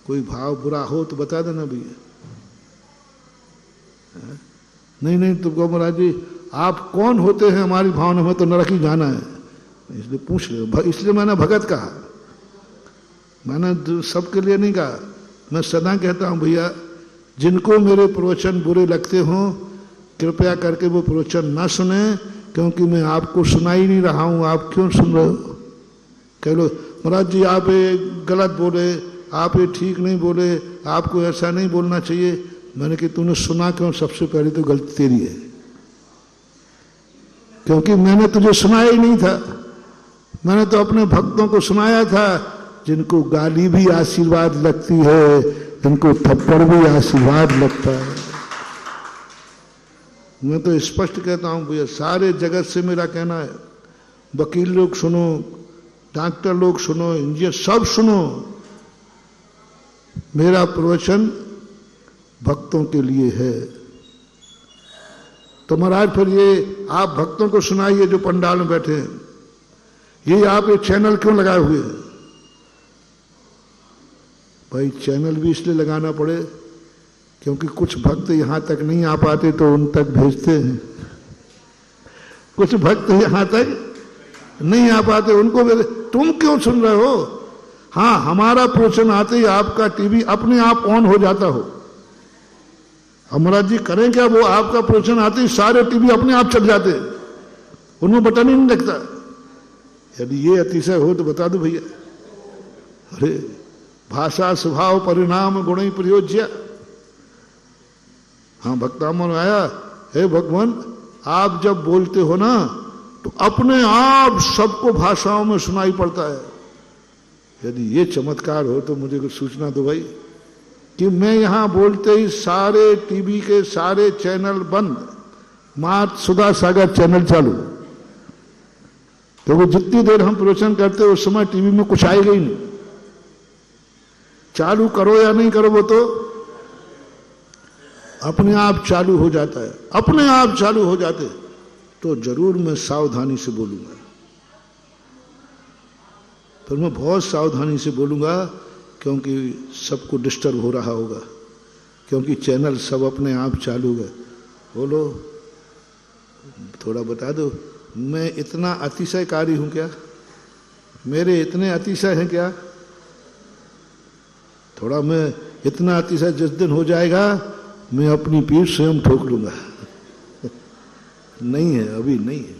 कोई भाव बुरा हो तो बता देना भैया। नहीं तुमको महाराज जी आप कौन होते हैं हमारी भावना में, तो नरक ही जाना है इसलिए पूछ ले। इसलिए मैंने भगत कहा, मैंने सबके लिए नहीं कहा। मैं सदा कहता हूं भैया, जिनको मेरे प्रवचन बुरे लगते हों कृपया करके वो प्रवचन ना सुने, क्योंकि मैं आपको सुना ही नहीं रहा हूं। आप क्यों सुन रहे हो? कह लो महाराज जी आप ये गलत बोले, आप ये ठीक नहीं बोले, आपको ऐसा नहीं बोलना चाहिए। मैंने कि तूने सुना क्यों? सबसे पहले तो गलती तेरी है, क्योंकि मैंने तुझे सुनाया ही नहीं था। मैंने तो अपने भक्तों को सुनाया था। जिनको गाली भी आशीर्वाद लगती है, जिनको थप्पड़ भी आशीर्वाद लगता है। मैं तो स्पष्ट कहता हूं भैया, सारे जगत से मेरा कहना है, वकील लोग सुनो, डॉक्टर लोग सुनो, इंजीनियर सब सुनो, मेरा प्रवचन भक्तों के लिए है। तो महाराज फिर ये आप भक्तों को सुनाइए जो पंडाल में बैठे हैं, ये आप ये चैनल क्यों लगाए हुए हैं? भाई चैनल भी इसलिए लगाना पड़े क्योंकि कुछ भक्त यहां तक नहीं आ पाते तो उन तक भेजते हैं। कुछ भक्त यहां तक नहीं आ पाते, उनको भेजते। तुम क्यों सुन रहे हो? हाँ, हमारा प्रवचन आते ही आपका टीवी अपने आप ऑन हो जाता हो। महाराज जी करें क्या? वो आपका प्रवचन आते ही सारे टीवी अपने आप चल जाते, उनमें बटन ही नहीं लगता। यदि ये अतिशय हो तो बता दो भैया। अरे भाषा स्वभाव परिणाम गुण प्रयोज्य। हाँ, भक्तामन आया, हे भगवान आप जब बोलते हो ना तो अपने आप सबको भाषाओं में सुनाई पड़ता है। यदि ये चमत्कार हो तो मुझे कुछ सूचना दो भाई, कि मैं यहां बोलते ही सारे टीवी के सारे चैनल बंद, मात सुधा सागर चैनल चालू। तो वो जितनी देर हम प्रवचन करते उस समय टीवी में कुछ आएगा ही नहीं। चालू करो या नहीं करो वो तो अपने आप चालू हो जाता है, अपने आप चालू हो जाते। तो जरूर मैं सावधानी से बोलूंगा, फिर मैं बहुत सावधानी से बोलूंगा, क्योंकि सबको डिस्टर्ब हो रहा होगा, क्योंकि चैनल सब अपने आप चालू है। बोलो थोड़ा बता दो, मैं इतना अतिशयकारी हूं क्या? मेरे इतने अतिशय हैं क्या? थोड़ा मैं इतना अतिशय जिस दिन हो जाएगा मैं अपनी पीठ स्वयं ठोक लूंगा। नहीं है, अभी नहीं है।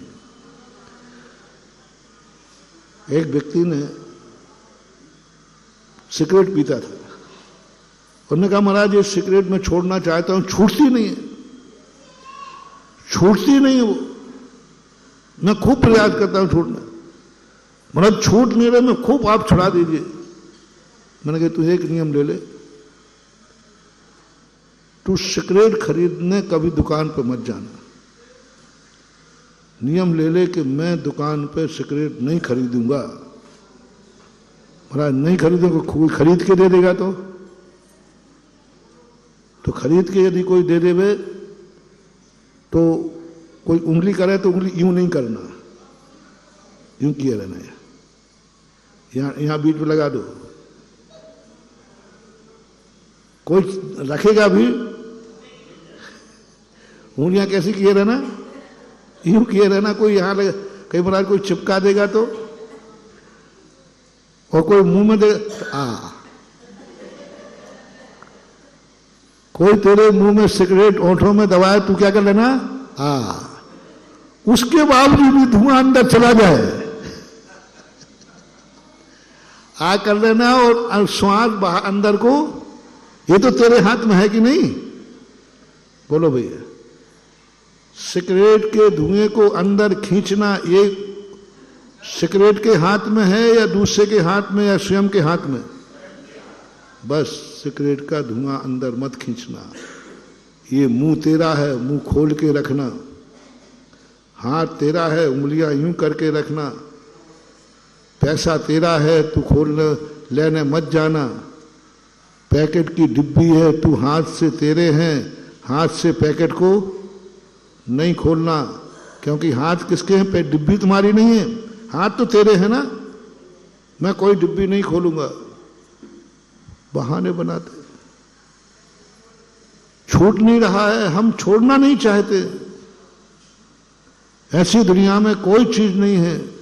एक व्यक्ति ने सिगरेट पीता था, उन्होंने कहा महाराज ये सिगरेट मैं छोड़ना चाहता हूं, छूटती नहीं है, छूटती नहीं है वो। मैं खूब प्रयास करता हूं छोड़ना, मतलब छूट नहीं रहे, मैं खूब आप छुड़ा दीजिए। मैंने कहा तू एक नियम ले ले, तू सिगरेट खरीदने कभी दुकान पर मत जाना। नियम ले ले कि मैं दुकान पे सिगरेट नहीं खरीदूंगा। महाराज नहीं खरीदूंगा, कोई खरीद के दे देगा तो खरीद के यदि कोई दे देवे तो कोई उंगली करे तो उंगली यूं नहीं करना, यूं किए रहना है, यहां बीच में लगा दो। कोई रखेगा भी, उंगलियां कैसी किए रहना, यूं किए रहना। कोई यहां लगे, कई बार कोई चिपका देगा तो, और कोई मुंह में देगा, कोई तेरे मुंह में सिगरेट ओंठों में दबाए, तू क्या कर लेना, उसके बावजूद भी धुआं अंदर चला जाए, कर लेना। और श्वास बाहर अंदर को, ये तो तेरे हाथ में है कि नहीं? बोलो भैया, सिगरेट के धुएं को अंदर खींचना ये सिगरेट के हाथ में है या दूसरे के हाथ में या स्वयं के हाथ में? बस सिगरेट का धुआं अंदर मत खींचना। ये मुंह तेरा है, मुंह खोल के रखना। हाथ तेरा है, उंगलियां यूं करके रखना। पैसा तेरा है, तू खोलने लेने मत जाना। पैकेट की डिब्बी है, तू हाथ से, तेरे हैं, हाथ से पैकेट को नहीं खोलना, क्योंकि हाथ किसके हैं? पे डिब्बी तुम्हारी नहीं है, हाथ तो तेरे हैं ना। मैं कोई डिब्बी नहीं खोलूंगा। बहाने बनाते, छूट नहीं रहा है, हम छोड़ना नहीं चाहते। ऐसी दुनिया में कोई चीज नहीं है,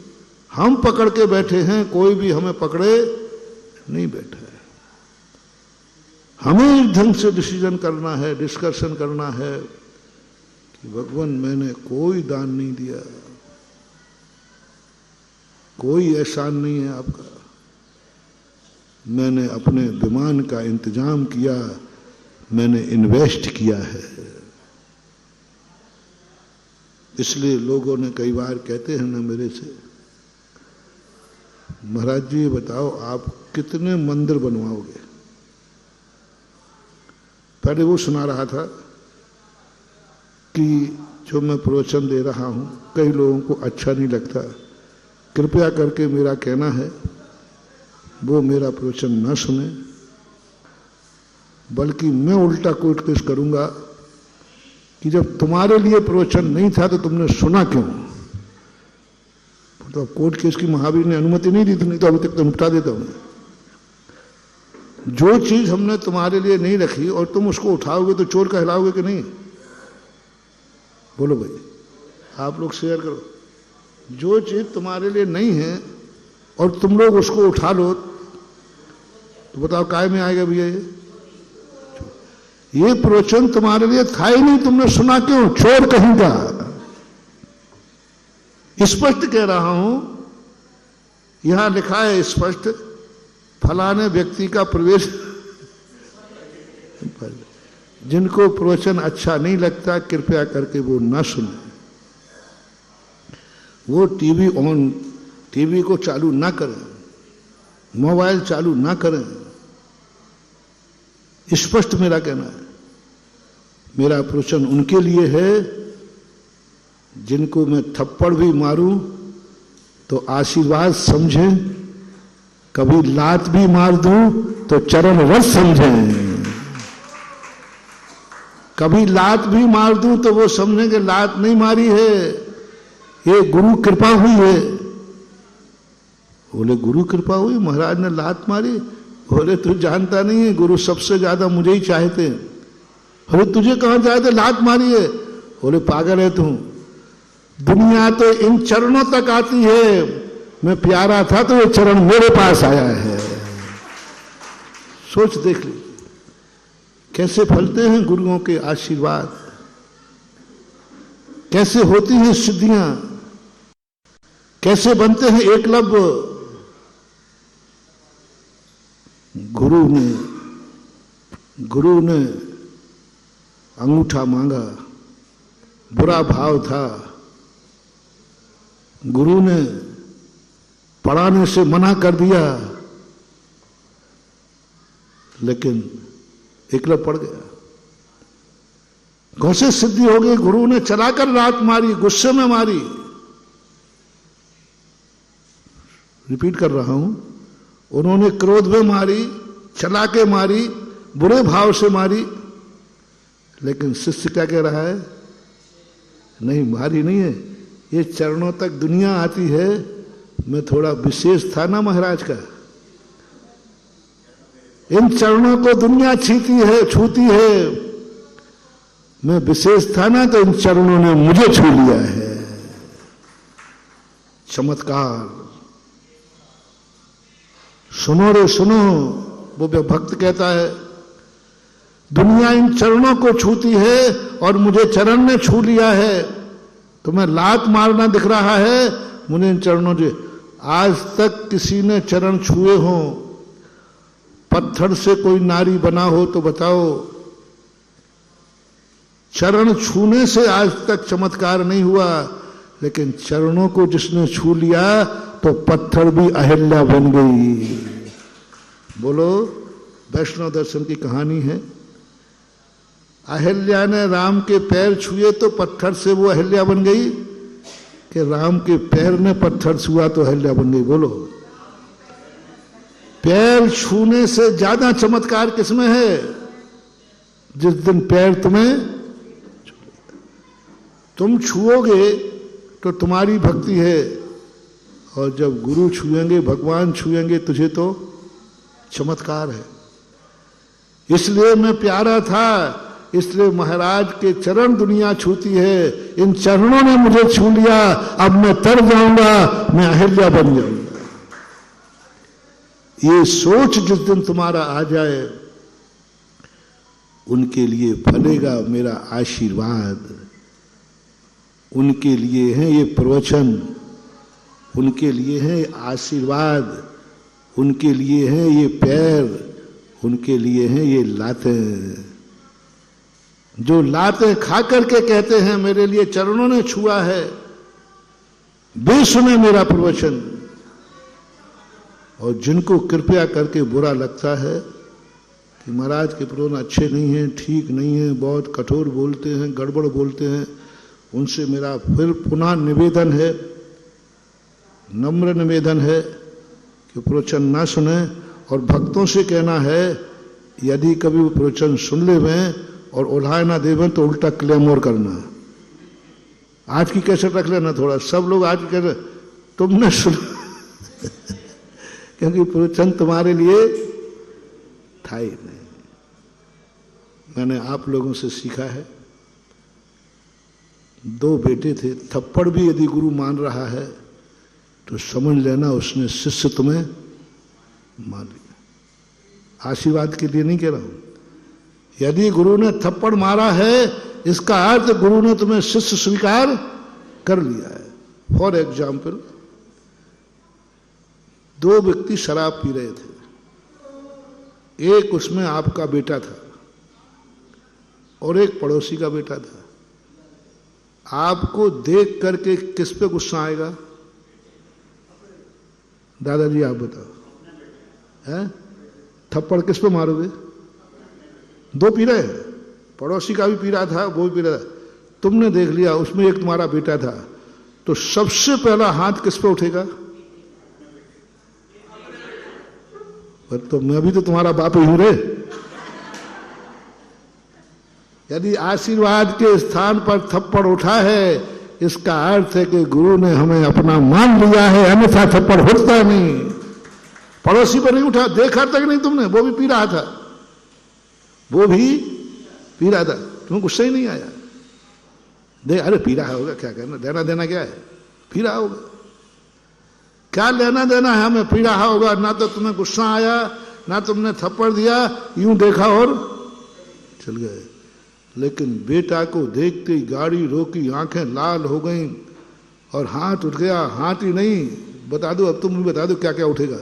हम पकड़ के बैठे हैं, कोई भी हमें पकड़े नहीं बैठा है। हमें इस ढंग से डिसीजन करना है, डिस्कशन करना है कि भगवान मैंने कोई दान नहीं दिया, कोई एहसान नहीं है आपका, मैंने अपने विमान का इंतजाम किया, मैंने इन्वेस्ट किया है। इसलिए लोगों ने कई बार कहते हैं ना मेरे से, महाराज जी बताओ आप कितने मंदिर बनवाओगे? पहले वो सुना रहा था कि जो मैं प्रवचन दे रहा हूं कई लोगों को अच्छा नहीं लगता, कृपया करके मेरा कहना है वो मेरा प्रवचन न सुने, बल्कि मैं उल्टा कोर्ट केस करूंगा कि जब तुम्हारे लिए प्रवचन नहीं था तो तुमने सुना क्यों? तो कोर्ट केस की महावीर ने अनुमति नहीं दी थी, नहीं तो अभी तक तो निपटा देता हूं। जो चीज हमने तुम्हारे लिए नहीं रखी और तुम उसको उठाओगे तो चोर कहलाओगे कि नहीं? बोलो भाई, आप लोग शेयर करो। जो चीज तुम्हारे लिए नहीं है और तुम लोग उसको उठा लो तो बताओ काय में आएगा भैया? ये प्रवचन तुम्हारे लिए था ही नहीं, तुमने सुना क्यों? चोर कहीं का। स्पष्ट कह रहा हूं, यहां लिखा है स्पष्ट, फलाने व्यक्ति का प्रवेश। जिनको प्रवचन अच्छा नहीं लगता कृपया करके वो ना सुने, वो टीवी को चालू ना करें, मोबाइल चालू ना करें। स्पष्ट मेरा कहना है, मेरा प्रवचन उनके लिए है जिनको मैं थप्पड़ भी मारूं तो आशीर्वाद समझें, कभी लात भी मार दूं तो चरण रस समझें। कभी लात भी मार दूं तो वो समझें कि लात नहीं मारी है, ये गुरु कृपा हुई है। बोले गुरु कृपा हुई, महाराज ने लात मारी? बोले तू जानता नहीं है, गुरु सबसे ज्यादा मुझे ही चाहते हैं। बोले तुझे कहां चाहते, लात मारी है? बोले पागल है तू, दुनिया तो इन चरणों तक आती है, मैं प्यारा था तो ये चरण मेरे पास आया है। सोच देख ली कैसे फलते हैं गुरुओं के आशीर्वाद, कैसे होती हैं सिद्धियां, कैसे बनते हैं एकलव्य। गुरु ने अंगूठा मांगा, बुरा भाव था, गुरु ने पढ़ाने से मना कर दिया, लेकिन एकलव्य पढ़ गया। कौन से सिद्धि हो गई? गुरु ने चलाकर लात मारी, गुस्से में मारी। रिपीट कर रहा हूं, उन्होंने क्रोध में मारी, चला के मारी, बुरे भाव से मारी, लेकिन शिष्य क्या कह रहा है? नहीं, मारी नहीं है, ये चरणों तक दुनिया आती है, मैं थोड़ा विशेष था ना महाराज का, इन चरणों को दुनिया छूती है, मैं विशेष था ना, तो इन चरणों ने मुझे छू लिया है। चमत्कार। सुनो रे सुनो, वो भक्त कहता है, दुनिया इन चरणों को छूती है और मुझे चरण ने छू लिया है। तुम्हें लात मारना दिख रहा है, मुझे इन चरणों से। आज तक किसी ने चरण छुए हो? पत्थर से कोई नारी बना हो तो बताओ। चरण छूने से आज तक चमत्कार नहीं हुआ, लेकिन चरणों को जिसने छू लिया तो पत्थर भी अहिल्या बन गई। बोलो, वैष्णव दर्शन की कहानी है। अहिल्या ने राम के पैर छुए तो पत्थर से वो अहिल्या बन गई, कि राम के पैर ने पत्थर छुआ तो अहिल्या बन गई? बोलो, पैर छूने से ज्यादा चमत्कार किसमें है? जिस दिन पैर तुम छुओगे तो तुम्हारी भक्ति है, और जब गुरु छुएंगे, भगवान छुएंगे तुझे तो चमत्कार है। इसलिए मैं प्यारा था, इसलिए महाराज के चरण दुनिया छूती है। इन चरणों ने मुझे छू लिया, अब मैं तर जाऊंगा, मैं अहिल्या बन जाऊंगा। ये सोच जिस दिन तुम्हारा आ जाए, उनके लिए फलेगा मेरा आशीर्वाद। उनके लिए है ये प्रवचन, उनके लिए है आशीर्वाद, उनके लिए है ये पैर, उनके लिए है ये लातें। जो लातें खा करके कहते हैं मेरे लिए चरणों ने छुआ है, वे सुने मेरा प्रवचन। और जिनको कृपया करके बुरा लगता है कि महाराज के प्रवचन अच्छे नहीं हैं, ठीक नहीं हैं, बहुत कठोर बोलते हैं, गड़बड़ बोलते हैं, उनसे मेरा फिर पुनः निवेदन है, नम्र निवेदन है कि प्रवचन ना सुने। और भक्तों से कहना है, यदि कभी वो प्रवचन सुन ले में और उल्हाए ना देवें तो उल्टा क्लेम और करना। आज की कैसे रख लेना थोड़ा, सब लोग आज कह रहे तुमने सुना क्योंकि प्रवचन तुम्हारे लिए था ही नहीं। मैंने आप लोगों से सीखा है। 2 बेटे थे, थप्पड़ भी यदि गुरु मान रहा है तो समझ लेना उसने शिष्य तुम्हें मान लिया। आशीर्वाद के लिए नहीं कह रहा हूं। यदि गुरु ने थप्पड़ मारा है, इसका अर्थ गुरु ने तुम्हें शिष्य स्वीकार कर लिया है। फॉर एग्जाम्पल, 2 व्यक्ति शराब पी रहे थे, एक उसमें आपका बेटा था और एक पड़ोसी का बेटा था। आपको देख करके किस पे गुस्सा आएगा? दादाजी आप बताओ, हैं? थप्पड़ किस पे मारोगे? 2 पी रहे हैं, पड़ोसी का भी पी रहा था, वो भी पी रहा था, तुमने देख लिया उसमें एक तुम्हारा बेटा था, तो सबसे पहला हाथ किस पे उठेगा? पर तो मैं भी तो तुम्हारा बाप ही हूं रे। यदि आशीर्वाद के स्थान पर थप्पड़ उठा है, इसका अर्थ है कि गुरु ने हमें अपना मान लिया है, अन्यथा थप्पड़ उठता नहीं। पड़ोसी पर नहीं उठा, देखा तक नहीं तुमने, वो भी पी रहा था, वो भी पी रहा था, तुम्हें गुस्सा ही नहीं आया? देख, अरे पी रहा होगा, क्या करना, देना देना क्या है, पी रहा होगा, क्या लेना देना है हमें, पी रहा होगा। ना तो तुम्हें गुस्सा आया, ना तुमने थप्पड़ दिया, यूं देखा और चल गए। लेकिन बेटा को देखते ही गाड़ी रोकी, आंखें लाल हो गईं और हाथ उठ गया। हाथ ही नहीं, बता दो, अब तुम भी बता दो क्या क्या उठेगा।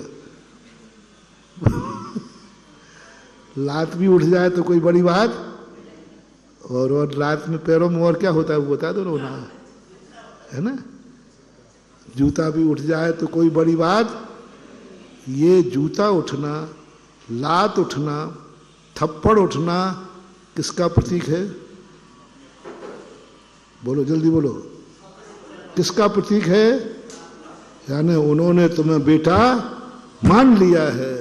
लात भी उठ जाए तो कोई बड़ी बात, और लात में पैरों में और क्या होता है वो बता दो ना, है ना? जूता भी उठ जाए तो कोई बड़ी बात। ये जूता उठना, लात उठना, थप्पड़ उठना किसका प्रतीक है? बोलो, जल्दी बोलो, किसका प्रतीक है? यानी उन्होंने तुम्हें बेटा मान लिया है,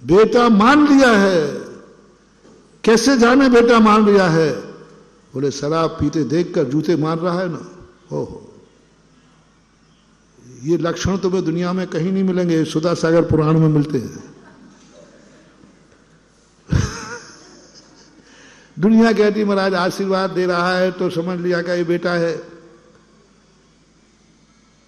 बेटा मान लिया है। कैसे जाने बेटा मान लिया है? बोले शराब पीते देखकर जूते मार रहा है ना। ओहो, ये लक्षण तुम्हें दुनिया में कहीं नहीं मिलेंगे, सुधा सागर पुराण में मिलते हैं। दुनिया कहती महाराज आशीर्वाद दे रहा है तो समझ लिया कि ये बेटा है,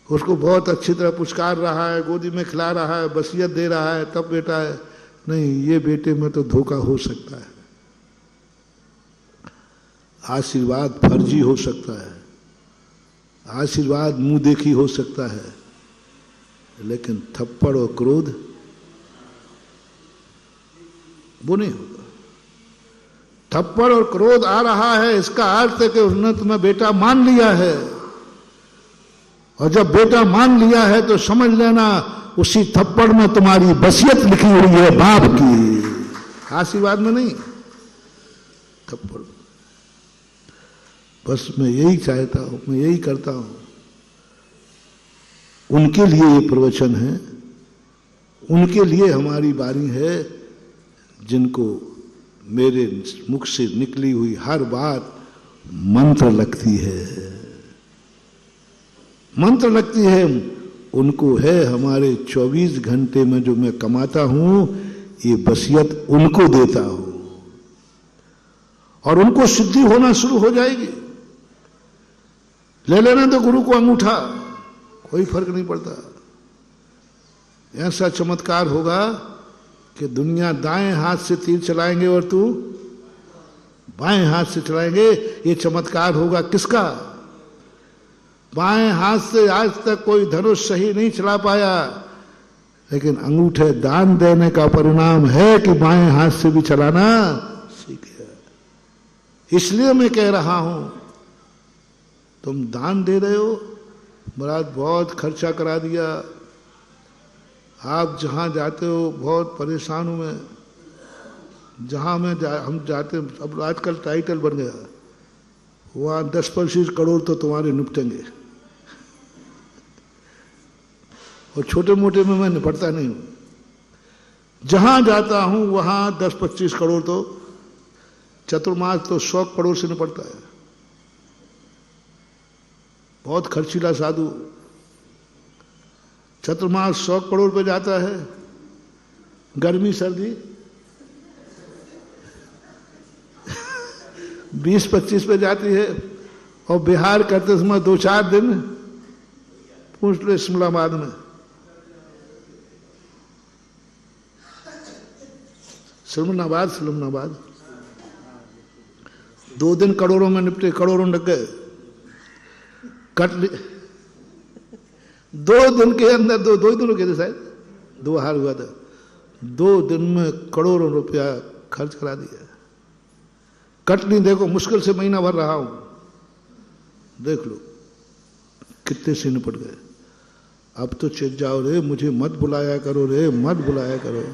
उसको बहुत अच्छी तरह पुचकार रहा है, गोदी में खिला रहा है, वसीयत दे रहा है, तब बेटा है। नहीं, ये बेटे में तो धोखा हो सकता है, आशीर्वाद फर्जी हो सकता है, आशीर्वाद मुंह देखी हो सकता है, लेकिन थप्पड़ और क्रोध वो नहीं होगा। थप्पड़ और क्रोध आ रहा है, इसका अर्थ है कि उसने तुम्हें बेटा मान लिया है। और जब बेटा मान लिया है तो समझ लेना उसी थप्पड़ में तुम्हारी वसीयत लिखी हुई है बाप की, आशीर्वाद में नहीं, थप्पड़। बस मैं यही चाहता हूं, मैं यही करता हूं। उनके लिए ये प्रवचन है, उनके लिए हमारी वाणी है, जिनको मेरे मुख से निकली हुई हर बात मंत्र लगती है, मंत्र लगती है। उनको है हमारे 24 घंटे में जो मैं कमाता हूं, ये वसीयत उनको देता हूं और उनको सिद्धि होना शुरू हो जाएगी। ले लेना तो गुरु को अंगूठा, कोई फर्क नहीं पड़ता। ऐसा चमत्कार होगा कि दुनिया दाएं हाथ से तीर चलाएंगे और तू बाएं हाथ से चलाएंगे। ये चमत्कार होगा किसका? बाएं हाथ से आज तक कोई धनुष सही नहीं चला पाया, लेकिन अंगूठे दान देने का परिणाम है कि बाएं हाथ से भी चलाना सीख गया। इसलिए मैं कह रहा हूं, तुम दान दे रहे हो, महाराज बहुत खर्चा करा दिया, आप जहां जाते हो बहुत परेशान हूं मैं, जहां हम जाते, अब आजकल टाइटल बन गया, वहां 10-25 करोड़ तो तुम्हारे निपटेंगे, और छोटे मोटे में मैं निपटता नहीं हूं। जहां जाता हूं वहां 10-25 करोड़ तो, चतुर्मास तो 100 करोड़ से निपटता है। बहुत खर्चीला साधु, चतुर्मास 100 करोड़ पे जाता है, गर्मी सर्दी 20-25 पे जाती है, और बिहार करते समय 2-4 दिन पूछ लो इस्लामाबाद में। सलमनाबाद 2 दिन करोड़ों में निपटे, करोड़ों लग गए, कट ली 2 दिन के अंदर, 2 दिन के थे शायद, 2 हार हुआ था, 2 दिन में करोड़ों रुपया खर्च करा दिया। कटनी देखो, मुश्किल से महीना भर रहा हूं, देख लो कितने से निपट गए। अब तो चेत जाओ रे, मुझे मत बुलाया करो रे, मत बुलाया करो।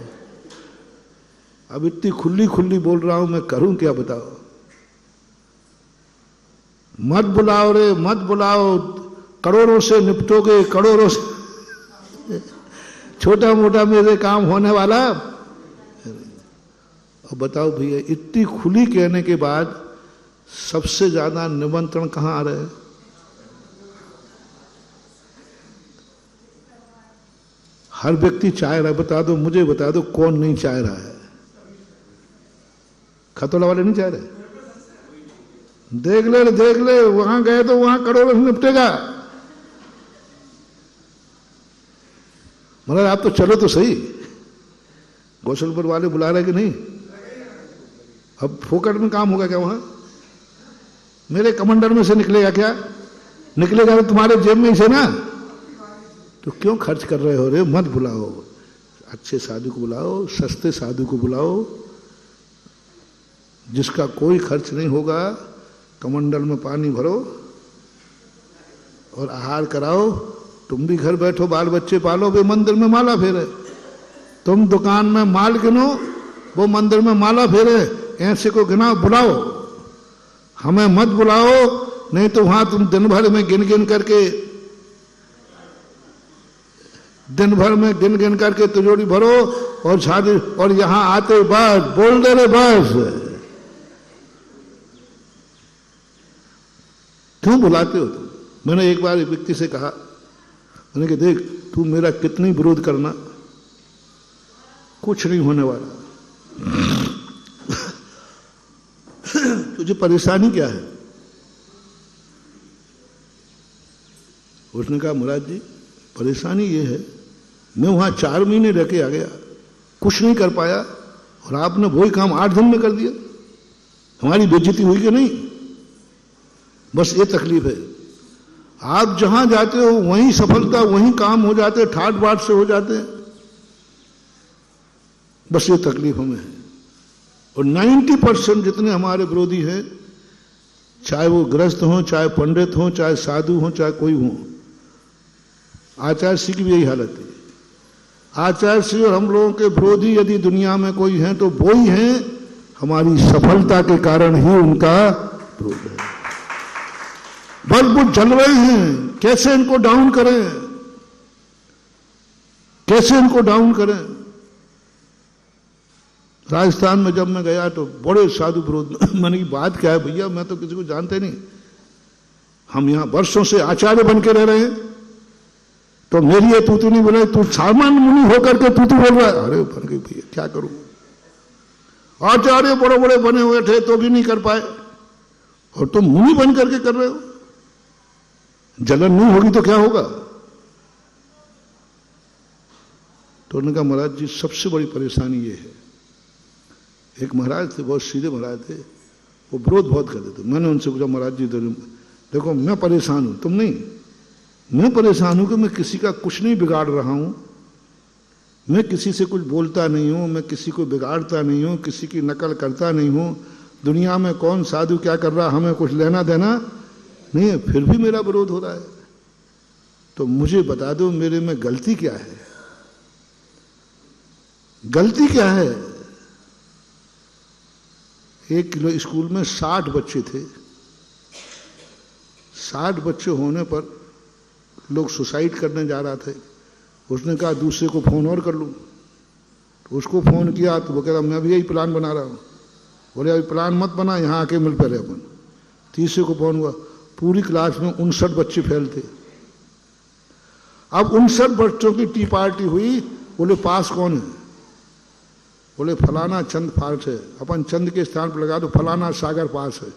अब इतनी खुली खुली बोल रहा हूं, मैं करूं क्या बताओ। मत बुलाओ रे, मत बुलाओ, करोड़ों से निपटोगे, करोड़ों से छोटा मोटा मेरे काम होने वाला। और बताओ भैया, इतनी खुली कहने के बाद सबसे ज्यादा निमंत्रण कहां आ रहे हैं? हर व्यक्ति चाह रहा है, बता दो, मुझे बता दो कौन नहीं चाह रहा है? खतौला वाले नहीं चाह रहे? देख ले, वहां गए तो वहां करोड़ों से निपटेगा। मतलब आप तो चलो तो सही, गौशलपुर वाले बुला रहे कि नहीं? अब फोकट में काम होगा क्या वहां? मेरे कमांडर में से निकलेगा क्या? निकलेगा तो तुम्हारे जेब में ही से ना। तो क्यों खर्च कर रहे हो रे? मत बुलाओ, अच्छे साधु को बुलाओ, सस्ते साधु को बुलाओ, जिसका कोई खर्च नहीं होगा। कमंडल में पानी भरो और आहार कराओ, तुम भी घर बैठो, बाल बच्चे पालो, वे मंदिर में माला फेरे। तुम दुकान में माल गिनो, वो मंदिर में माला फेरे। ऐसे को गिना, बुलाओ, हमें मत बुलाओ, नहीं तो वहां तुम दिन भर में गिन गिन करके तिजोरी भरो और शादी, और यहां आते बस बोल दे रहे बस। क्यों बुलाते हो तुम? मैंने एक बार एक व्यक्ति से कहा, मैंने कि देख तू मेरा कितनी विरोध करना, कुछ नहीं होने वाला। तुझे परेशानी क्या है? उसने कहा महाराज जी परेशानी ये है, मैं वहां 4 महीने रह के आ गया, कुछ नहीं कर पाया, और आपने वही काम 8 दिन में कर दिया। हमारी बेइज्जती हुई कि नहीं? बस ये तकलीफ है। आप जहां जाते हो वहीं सफलता, वहीं काम हो जाते, ठाट बाट से हो जाते हैं। बस ये तकलीफ हमें है। और 90% जितने हमारे विरोधी हैं, चाहे वो गृहस्थ हों, चाहे पंडित हों, चाहे साधु हों, चाहे कोई हों, आचार्य श्री की भी यही हालत है। आचार्य श्री और हम लोगों के विरोधी यदि दुनिया में कोई हैं तो वो ही हैं, हमारी सफलता के कारण ही उनका विरोध है। बल्ब जल रहे हैं, कैसे इनको डाउन करें, कैसे इनको डाउन करें। राजस्थान में जब मैं गया तो बड़े साधु विरोध, मैंने की बात क्या है भैया, मैं तो किसी को जानते नहीं, हम यहां वर्षों से आचार्य बन के रह रहे हैं, तो मेरी ये तू नहीं बोला, तू सामान्य मुनि होकर के तू बोल रहा है। अरे बन गई भैया, क्या करूं, आचार्य बड़े बड़े बने हुए थे तो भी नहीं कर पाए, और तुम मुनि बन करके कर रहे हो। जलन नहीं होगी तो क्या होगा? तो उन्होंने कहा महाराज जी सबसे बड़ी परेशानी ये है। एक महाराज थे, बहुत सीधे महाराज थे, वो विरोध बहुत करते थे। मैंने उनसे पूछा महाराज जी देखो मैं परेशान हूं, तुम नहीं, मैं परेशान हूं कि मैं किसी का कुछ नहीं बिगाड़ रहा हूं, मैं किसी से कुछ बोलता नहीं हूं, मैं किसी को बिगाड़ता नहीं हूं, किसी की नकल करता नहीं हूं। दुनिया में कौन साधु क्या कर रहा हमें कुछ लेना देना नहीं है, फिर भी मेरा विरोध हो रहा है। तो मुझे बता दो मेरे में गलती क्या है, गलती क्या है? 1 किलो स्कूल में 60 बच्चे थे, 60 बच्चे होने पर लोग सुसाइड करने जा रहा थे। उसने कहा दूसरे को फोन और कर लूं, तो उसको फोन किया तो वो कह रहा मैं भी यही प्लान बना रहा हूं। बोले अभी प्लान मत बना, यहां आके मिल पहले अपन। तीसरे को फोन हुआ, पूरी क्लास में 59 बच्चे फेल थे। अब 59 बच्चों की टी पार्टी हुई, बोले पास कौन है? बोले फलाना चंद पास है। अपन चंद के स्थान पर लगा दो, फलाना सागर पास है।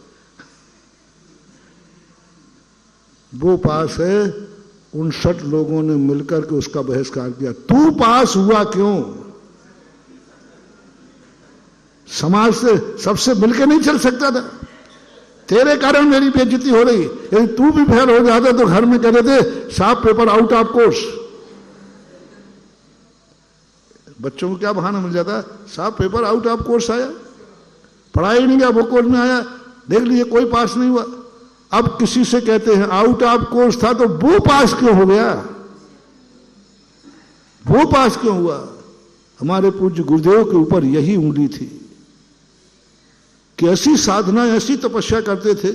वो पास है, 59 लोगों ने मिलकर के उसका बहिष्कार किया। तू पास हुआ क्यों? समाज से सबसे मिलकर नहीं चल सकता था? तेरे कारण मेरी बेइज्जती हो रही। यदि तू भी फेल हो जाता तो घर में कह देते साफ पेपर आउट ऑफ कोर्स। बच्चों को क्या बहाना मिल जाता, साफ पेपर आउट ऑफ कोर्स आया, पढ़ा ही नहीं गया, वो कोर्स में आया, देख लीजिए कोई पास नहीं हुआ। अब किसी से कहते हैं आउट ऑफ कोर्स था तो वो पास क्यों हो गया, वो पास क्यों हुआ? हमारे पूज्य गुरुदेव के ऊपर यही उंगली थी कि ऐसी साधना ऐसी तपस्या करते थे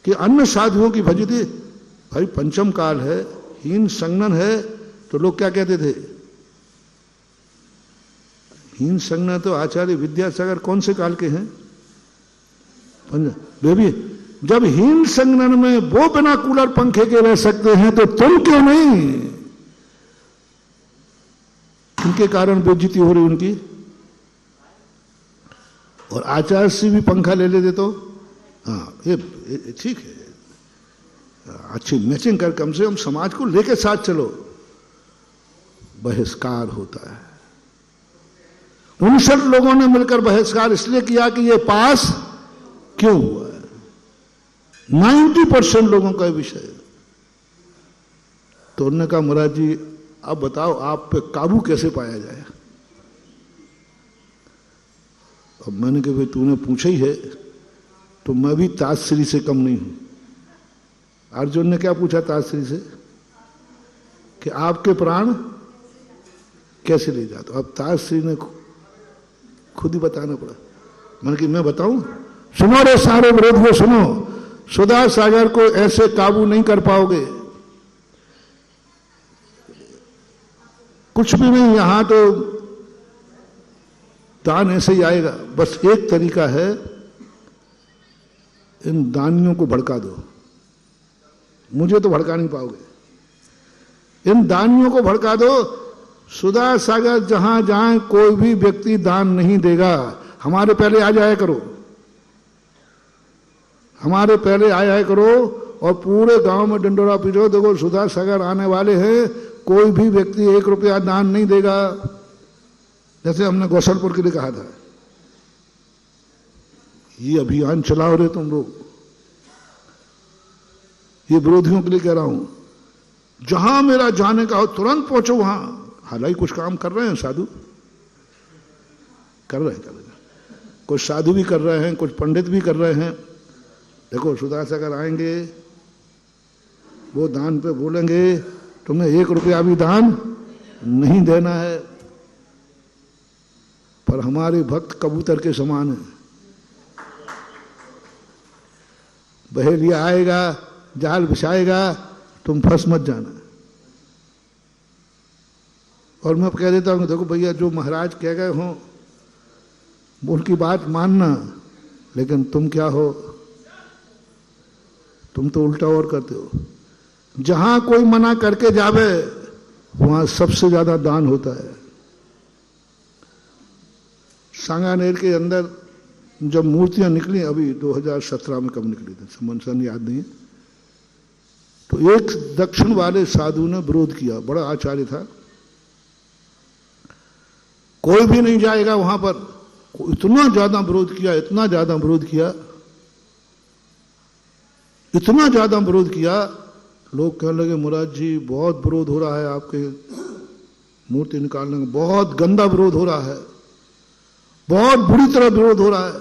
कि अन्य साधुओं की भजते। भाई पंचम काल है, हीन संगनन है, तो लोग क्या कहते थे? हीन संगनन तो आचार्य विद्यासागर कौन से काल के हैं? बेबी, जब हीन संगनन में वो बिना कूलर पंखे के रह सकते हैं तो तुम क्यों नहीं? उनके कारण बेइज्जती हो रही उनकी। और आचार्य से भी पंखा ले लेते तो हाँ ये ठीक है, अच्छी मैचिंग कर, कम से कम समाज को लेके साथ चलो। बहिष्कार होता है। 59 लोगों ने मिलकर बहिष्कार इसलिए किया कि ये पास क्यों हुआ है। 90% लोगों का विषय। तो उन्होंने कहा महाराज जी अब बताओ आप पे काबू कैसे पाया जाए। अब मैंने कहा भाई तूने पूछा ही है तो मैं भी ताजश्री से कम नहीं हूं। अर्जुन ने क्या पूछा ताश्री से कि आपके प्राण कैसे ले जाते हो? अब ताश्री ने खुद ही बताना पड़ा। मैंने कि मैं बताऊं? सुनो रे सारे विरोधियों, सुनो, सुधा सागर को ऐसे काबू नहीं कर पाओगे, कुछ भी नहीं। यहां तो दान ऐसे ही आएगा। बस एक तरीका है, इन दानियों को भड़का दो। मुझे तो भड़का नहीं पाओगे, इन दानियों को भड़का दो। सुधा सागर जहां जाए कोई भी व्यक्ति दान नहीं देगा। हमारे पहले आ जाया करो, हमारे पहले आ जाया करो और पूरे गांव में डंडोरा पीटो, देखो सुधा सागर आने वाले हैं, कोई भी व्यक्ति 1 रुपया दान नहीं देगा। जैसे हमने गौसलपुर के लिए कहा था, ये अभियान चलाओ रे तुम लोग। ये विरोधियों के लिए कह रहा हूं, जहां मेरा जाने का हो तुरंत पहुंचो वहां। हालांकि कुछ काम कर रहे हैं साधु, कर रहे हैं, कुछ साधु भी कर रहे हैं, कुछ पंडित भी कर रहे हैं। देखो सुधा सागर आएंगे, वो दान पे बोलेंगे तुम्हें 1 रुपया भी दान नहीं देना है, पर हमारे भक्त कबूतर के समान है। बहेलिया आएगा, जाल बिछाएगा, तुम फंस मत जाना। और मैं कह देता हूं देखो भैया, जो महाराज कह गए हों उनकी बात मानना, लेकिन तुम क्या हो, तुम तो उल्टा और करते हो। जहां कोई मना करके जावे वहां सबसे ज्यादा दान होता है। सांगानेर के अंदर जब मूर्तियां निकली, अभी 2017 में कब निकली थी समन याद नहीं है, तो एक दक्षिण वाले साधु ने विरोध किया, बड़ा आचार्य था, कोई भी नहीं जाएगा वहां पर। इतना ज्यादा विरोध किया, इतना ज्यादा विरोध किया, इतना ज्यादा विरोध किया, लोग कहने लगे मुराद जी बहुत विरोध हो रहा है, आपके मूर्ति निकालने में बहुत गंदा विरोध हो रहा है, बहुत बुरी तरह विरोध हो रहा है,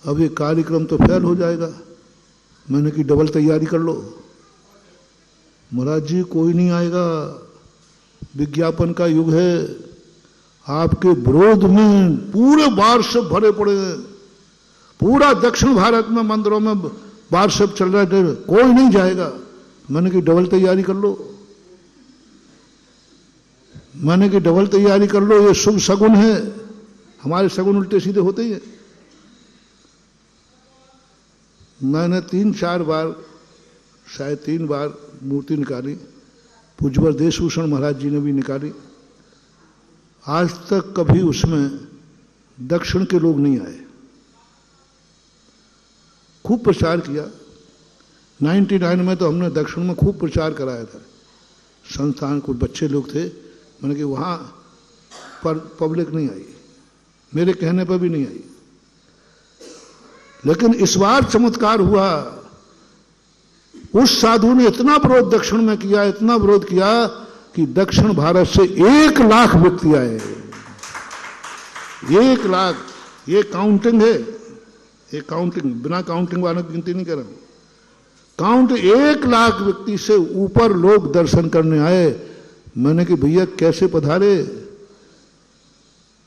अब ये कार्यक्रम तो फेल हो जाएगा। मैंने की डबल तैयारी कर लो। मुराद जी कोई नहीं आएगा, विज्ञापन का युग है, आपके विरोध में पूरे वार्षिक भरे पड़े हैं, पूरा दक्षिण भारत में मंदिरों में वार्षिक चल रहा है, कोई नहीं जाएगा। मैंने की डबल तैयारी कर लो, मैंने की डबल तैयारी कर लो, ये शुभ शगुन है। हमारे शगुन उल्टे सीधे होते ही है। मैंने 3-4 बार, शायद 3 बार मूर्ति निकाली, पूज्यवर देशभूषण महाराज जी ने भी निकाली, आज तक कभी उसमें दक्षिण के लोग नहीं आए। खूब प्रचार किया, 99 में तो हमने दक्षिण में खूब प्रचार कराया था। संस्थान कुछ बच्चे लोग थे, मैंने कि वहां पर पब्लिक नहीं आई, मेरे कहने पर भी नहीं आई। लेकिन इस बार चमत्कार हुआ, उस साधु ने इतना विरोध दक्षिण में किया, इतना विरोध किया कि दक्षिण भारत से 1 लाख व्यक्ति आए। 1 लाख, ये काउंटिंग है, ये काउंटिंग, बिना काउंटिंग वालों की गिनती नहीं कर रहा हूं। काउंट 1 लाख व्यक्ति से ऊपर लोग दर्शन करने आए। मैंने कि भैया कैसे पधारे,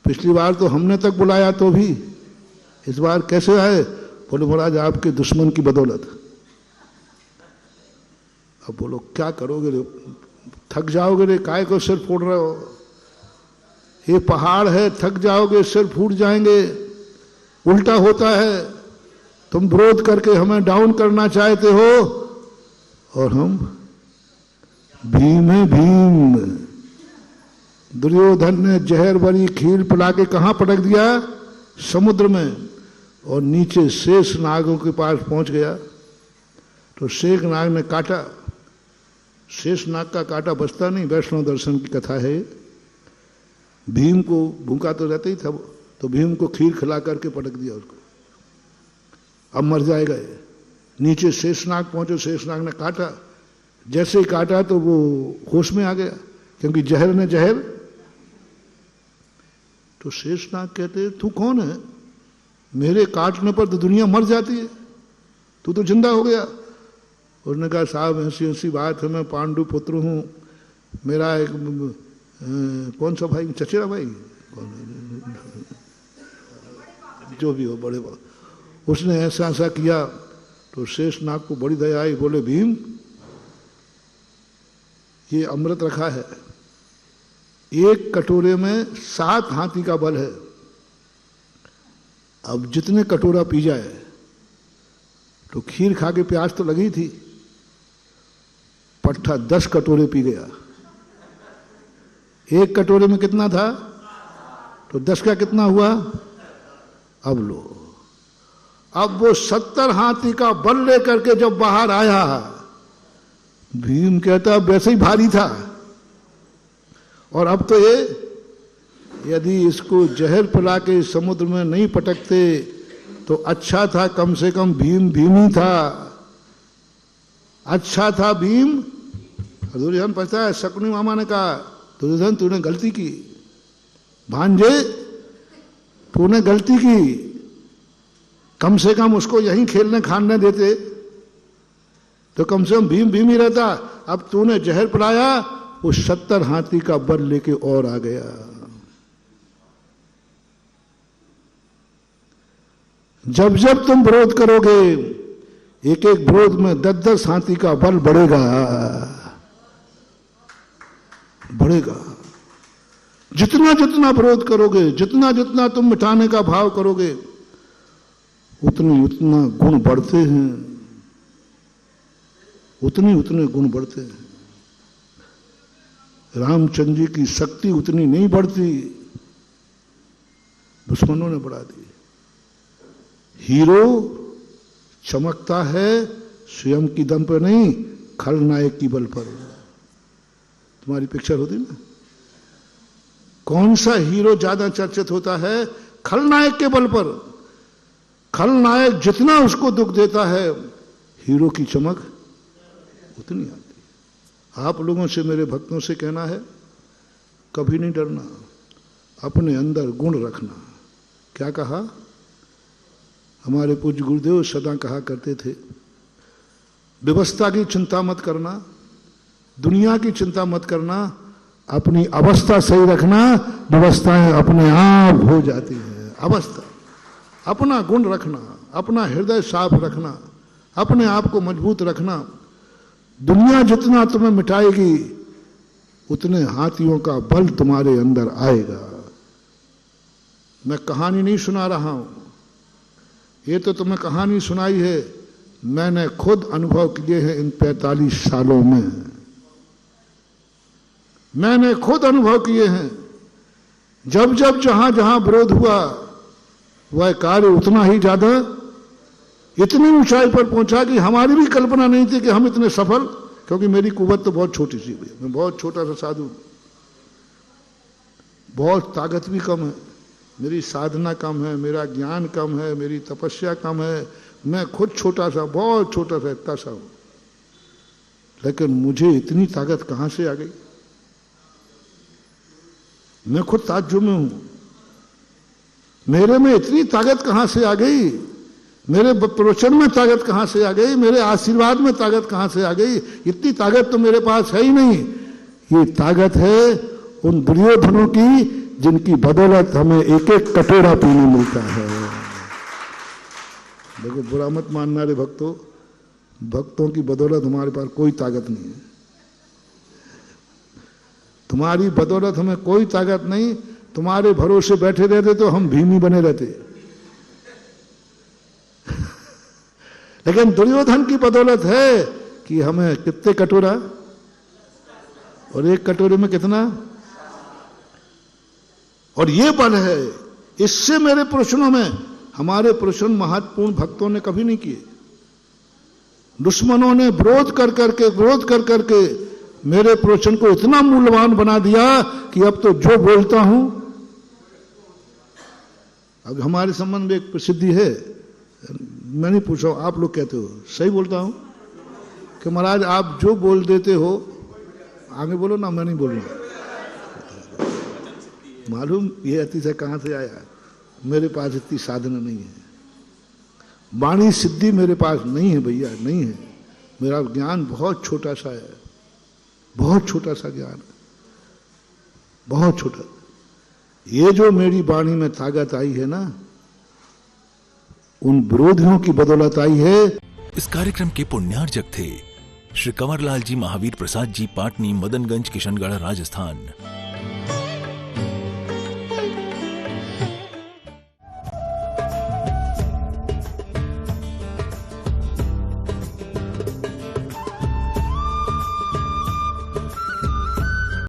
पिछली बार तो हमने तक बुलाया तो भी, इस बार कैसे आए? बोले महाराज आपके दुश्मन की बदौलत। अब बोलो क्या करोगे रे, थक जाओगे रे, काय को सिर फोड़ रहे हो, ये पहाड़ है, थक जाओगे, सिर फूट जाएंगे, उल्टा होता है। तुम विरोध करके हमें डाउन करना चाहते हो, और हम भीम है भीम। दुर्योधन ने जहर भरी खीर पिला के कहां पटक दिया? समुद्र में, और नीचे शेष नागों के पास पहुंच गया तो शेष नाग ने काटा। शेष नाग का काटा बचता नहीं, वैष्णव दर्शन की कथा है। भीम को भूखा तो रहता ही था, तो भीम को खीर खिला करके पटक दिया उसको, अब मर जाएगा ये। नीचे शेषनाग पहुंचो, शेषनाग ने काटा, जैसे ही काटा तो वो होश में आ गया, क्योंकि जहर ने जहर। तो शेषनाग कहते तू कौन है, मेरे काटने पर तो दुनिया मर जाती है, तू तो जिंदा हो गया। उसने कहा साहब ऐसी ऐसी बात है, मैं पांडु पुत्र हूँ, मेरा एक कौन सा भाई, चचेरा भाई जो भी हो, बड़े बाबा, उसने ऐसा ऐसा किया। तो शेषनाग को बड़ी दया आई, बोले भीम ये अमृत रखा है, एक कटोरे में 7 हाथी का बल है, अब जितने कटोरा पी जाए, तो खीर खा के प्यास तो लगी थी, पट्ठा 10 कटोरे पी गया। एक कटोरे में कितना था, तो 10 का कितना हुआ, अब लो। अब वो 70 हाथी का बल लेकर के जब बाहर आया, भीम कहता वैसे ही भारी था, और अब तो ये यदि इसको जहर पिला के समुद्र में नहीं पटकते तो अच्छा था, कम से कम भीम भीम ही था, अच्छा था भीम। दुर्योधन पता है, शकुनी मामा ने कहा दुर्योधन तूने गलती की, भांजे तूने गलती की, कम से कम उसको यहीं खेलने खाने देते तो कम से कम भीम भीम ही रहता। अब तूने जहर पिलाया, वो 70 हाथी का बल लेके और आ गया। जब जब तुम विरोध करोगे, एक एक विरोध में 10-10 हाथी का बल बढ़ेगा बढ़ेगा। जितना जितना विरोध करोगे, जितना जितना तुम मिटाने का भाव करोगे, उतनी उतना गुण बढ़ते हैं, उतनी उतने गुण बढ़ते हैं। रामचंद्र जी की शक्ति उतनी नहीं बढ़ती, दुश्मनों ने बढ़ा दी। हीरो चमकता है स्वयं की दम पर नहीं, खलनायक की बल पर। तुम्हारी पिक्चर होती ना, कौन सा हीरो ज्यादा चर्चित होता है, खलनायक के बल पर। खलनायक जितना उसको दुख देता है, हीरो की चमक उतनी आती। आप लोगों से, मेरे भक्तों से कहना है, कभी नहीं डरना, अपने अंदर गुण रखना। क्या कहा हमारे पूज्य गुरुदेव सदा कहा करते थे, व्यवस्था की चिंता मत करना, दुनिया की चिंता मत करना, अपनी अवस्था सही रखना, व्यवस्थाएं अपने आप हो जाती हैं। अवस्था, अपना गुण रखना, अपना हृदय साफ रखना, अपने आप को मजबूत रखना। दुनिया जितना तुम्हें मिटाएगी, उतने हाथियों का बल तुम्हारे अंदर आएगा। मैं कहानी नहीं सुना रहा हूं, ये तो तुम्हें कहानी सुनाई है, मैंने खुद अनुभव किए हैं इन 45 सालों में। मैंने खुद अनुभव किए हैं। जब जब जहां जहां विरोध हुआ, वह कार्य उतना ही ज्यादा, इतनी ऊंचाई पर पहुंचा कि हमारी भी कल्पना नहीं थी कि हम इतने सफल, क्योंकि मेरी कुव्वत तो बहुत छोटी सी है, मैं बहुत छोटा सा साधु, बहुत ताकत भी कम है, मेरी साधना कम है, मेरा ज्ञान कम है, मेरी तपस्या कम है, मैं खुद छोटा सा, बहुत छोटा सा, इतना सा हूं। लेकिन मुझे इतनी ताकत कहां से आ गई, मैं खुद ताज्जुब में हूं। मेरे में इतनी ताकत कहां से आ गई, मेरे प्रवचन में ताकत कहां से आ गई, मेरे आशीर्वाद में ताकत कहां से आ गई। इतनी ताकत तो मेरे पास है ही नहीं। ये ताकत है उन दुर्योधनों की, जिनकी बदौलत हमें एक एक कटोरा पीने मिलता है। देखो, बुरा मत मानना रे भक्तों, भक्तों की बदौलत हमारे पास कोई ताकत नहीं है। तुम्हारी बदौलत हमें कोई ताकत नहीं। तुम्हारे भरोसे बैठे रहते तो हम भीमी बने रहते। लेकिन दुर्योधन की बदौलत है कि हमें कितने कटोरा, और एक कटोरे में कितना, और ये बल है। इससे मेरे प्रश्नों में, हमारे प्रश्न महत्वपूर्ण भक्तों ने कभी नहीं किए। दुश्मनों ने विरोध कर करके मेरे प्रवचन को इतना मूल्यवान बना दिया कि अब तो जो बोलता हूं, अब हमारे संबंध में एक प्रसिद्धि है, मैं नहीं पूछ रहा हूं, आप लोग कहते हो सही बोलता हूं कि महाराज आप जो बोल देते हो, आगे बोलो ना, मैं नहीं बोल रहा। मालूम ये अतिशय कहां से आया, मेरे पास इतनी साधना नहीं है, वाणी सिद्धि मेरे पास नहीं है भैया, नहीं है। मेरा ज्ञान बहुत छोटा सा है, बहुत छोटा सा ज्ञान है, बहुत छोटा। ये जो मेरी वाणी में ताकत आई है ना, उन विरोधियों की बदौलत आई है। इस कार्यक्रम के पुण्यार्जक थे श्री कंवरलाल जी महावीर प्रसाद जी, पाटनी, मदनगंज, किशनगढ़, राजस्थान।